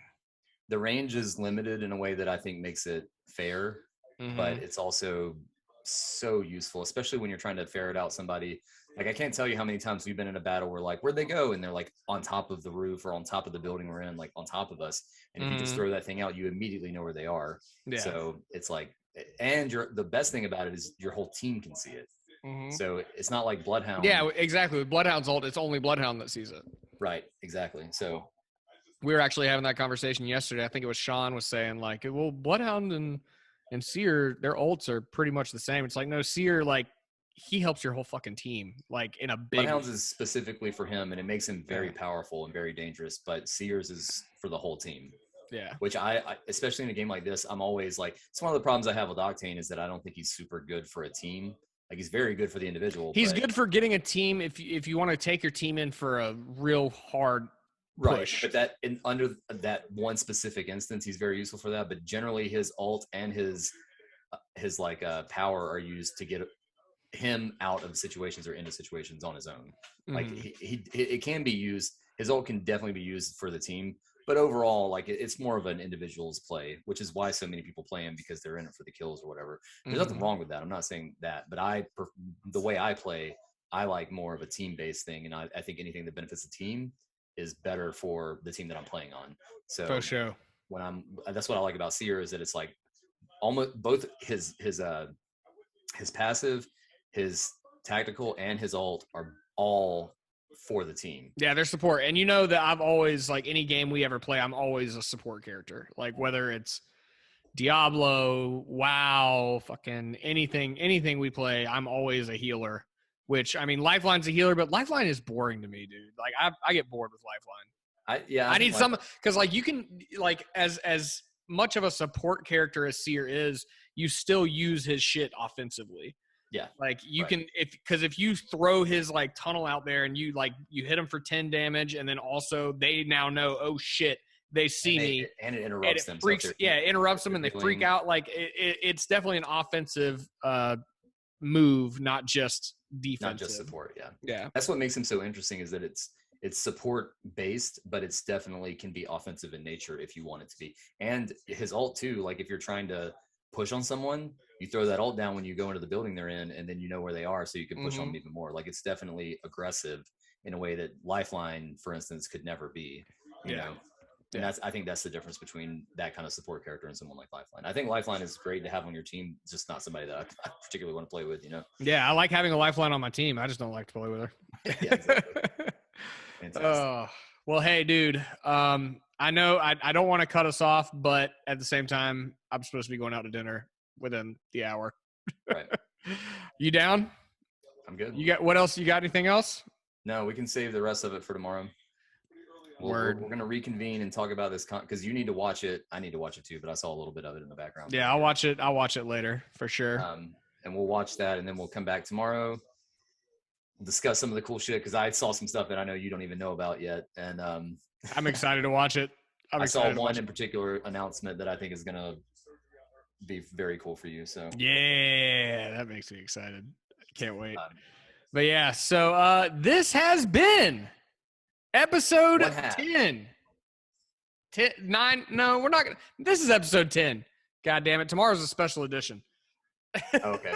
The range is limited in a way that I think makes it fair, but it's also so useful, especially when you're trying to ferret out somebody. Like I can't tell you how many times we've been in a battle where like, where'd they go? And they're like on top of the roof or on top of the building we're in, like on top of us. And if you just throw that thing out, you immediately know where they are. Yeah. So it's like, and the best thing about it is your whole team can see it. So it's not like Bloodhound. Yeah, exactly. With Bloodhound's ult, it's only Bloodhound that sees it. Right, exactly. So we were actually having that conversation yesterday. I think it was Sean was saying like, well, Bloodhound and Seer, their ults are pretty much the same. It's like, no, Seer, like he helps your whole fucking team, like in a big. Bloodhounds is specifically for him, and it makes him very powerful and very dangerous. But Seers is for the whole team. Yeah. Which I especially in a game like this, I'm always like, it's one of the problems I have with Octane is that I don't think he's super good for a team. Like he's very good for the individual. He's good for getting a team if you want to take your team in for a real hard push. Right, but under that one specific instance, he's very useful for that. But generally, his ult and his like power are used to get him out of situations or into situations on his own. Like it can be used. His ult can definitely be used for the team, but overall, like it's more of an individual's play, which is why so many people play him because they're in it for the kills or whatever. There's nothing wrong with that. I'm not saying that, but the way I play, I like more of a team-based thing, and I think anything that benefits the team is better for the team that I'm playing on. So for sure, that's what I like about Seer is that it's like almost both his passive, his tactical, and his ult are all for the team. Yeah, they're support. And you know that I've always, like, any game we ever play, I'm always a support character. Like, whether it's Diablo, WoW, fucking anything we play, I'm always a healer. Which, I mean, Lifeline's a healer, but Lifeline is boring to me, dude. Like, I get bored with Lifeline. I need some, because, like, you can, like, as much of a support character as Seer is, you still use his shit offensively. Yeah. Like you can, if you throw his like tunnel out there and you hit him for 10 damage, and then also they now know, oh shit, they see me, and it interrupts them. It interrupts them and they freak out. Like it's definitely an offensive move, not just defensive. Not just support. Yeah. Yeah. That's what makes him so interesting is that it's support based, but it's definitely can be offensive in nature if you want it to be. And his ult too, like if you're trying to push on someone, you throw that ult down when you go into the building they're in, and then you know where they are, so you can push on them even more. Like it's definitely aggressive in a way that Lifeline, for instance, could never be. You know, and I think that's the difference between that kind of support character and someone like Lifeline. I think Lifeline is great to have on your team, just not somebody that I particularly want to play with. You know? Yeah, I like having a Lifeline on my team. I just don't like to play with her. Yeah, exactly. Well, hey, dude. I know I don't want to cut us off, but at the same time, I'm supposed to be going out to dinner within the hour. Right. You down? I'm good. You got what else? You got anything else? No, we can save the rest of it for tomorrow. We're going to reconvene and talk about this because you need to watch it. I need to watch it too, but I saw a little bit of it in the background. Yeah, I'll watch it. I'll watch it later for sure. And we'll watch that, and then we'll come back tomorrow. We'll discuss some of the cool shit because I saw some stuff that I know you don't even know about yet, and I'm excited to watch it. I saw one in particular announcement that I think is going to be very cool for you. So yeah, that makes me excited. I can't wait. But yeah, so this has been episode 10. 9. No, we're not gonna. This is episode 10. God damn it! Tomorrow's a special edition. Okay.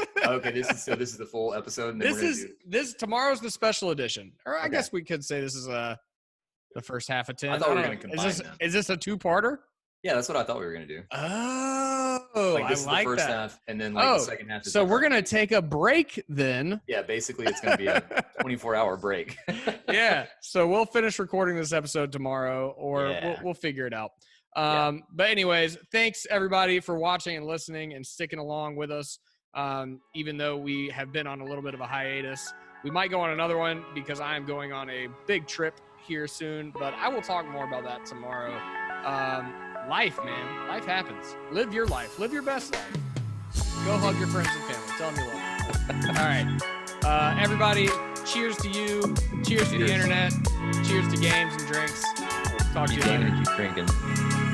This is the full episode. And tomorrow's the special edition, or I guess we could say this is the first half of 10. I thought we were going to combine Is this a two-parter? Yeah, that's what I thought we were going to do. Oh, like this is the first half, and then the second half. So we're going to take a break then. Yeah, basically it's going to be a 24-hour break. Yeah, so we'll finish recording this episode tomorrow, or we'll figure it out. But anyways, thanks everybody for watching and listening and sticking along with us. Even though we have been on a little bit of a hiatus, we might go on another one because I am going on a big trip here soon, but I will talk more about that tomorrow. Life, man. Life happens. Live your life. Live your best life. Go hug your friends and family. Tell them you love them. All right. Everybody, cheers to you. Cheers to the internet. Cheers to games and drinks. Talk to you later. Keep drinking.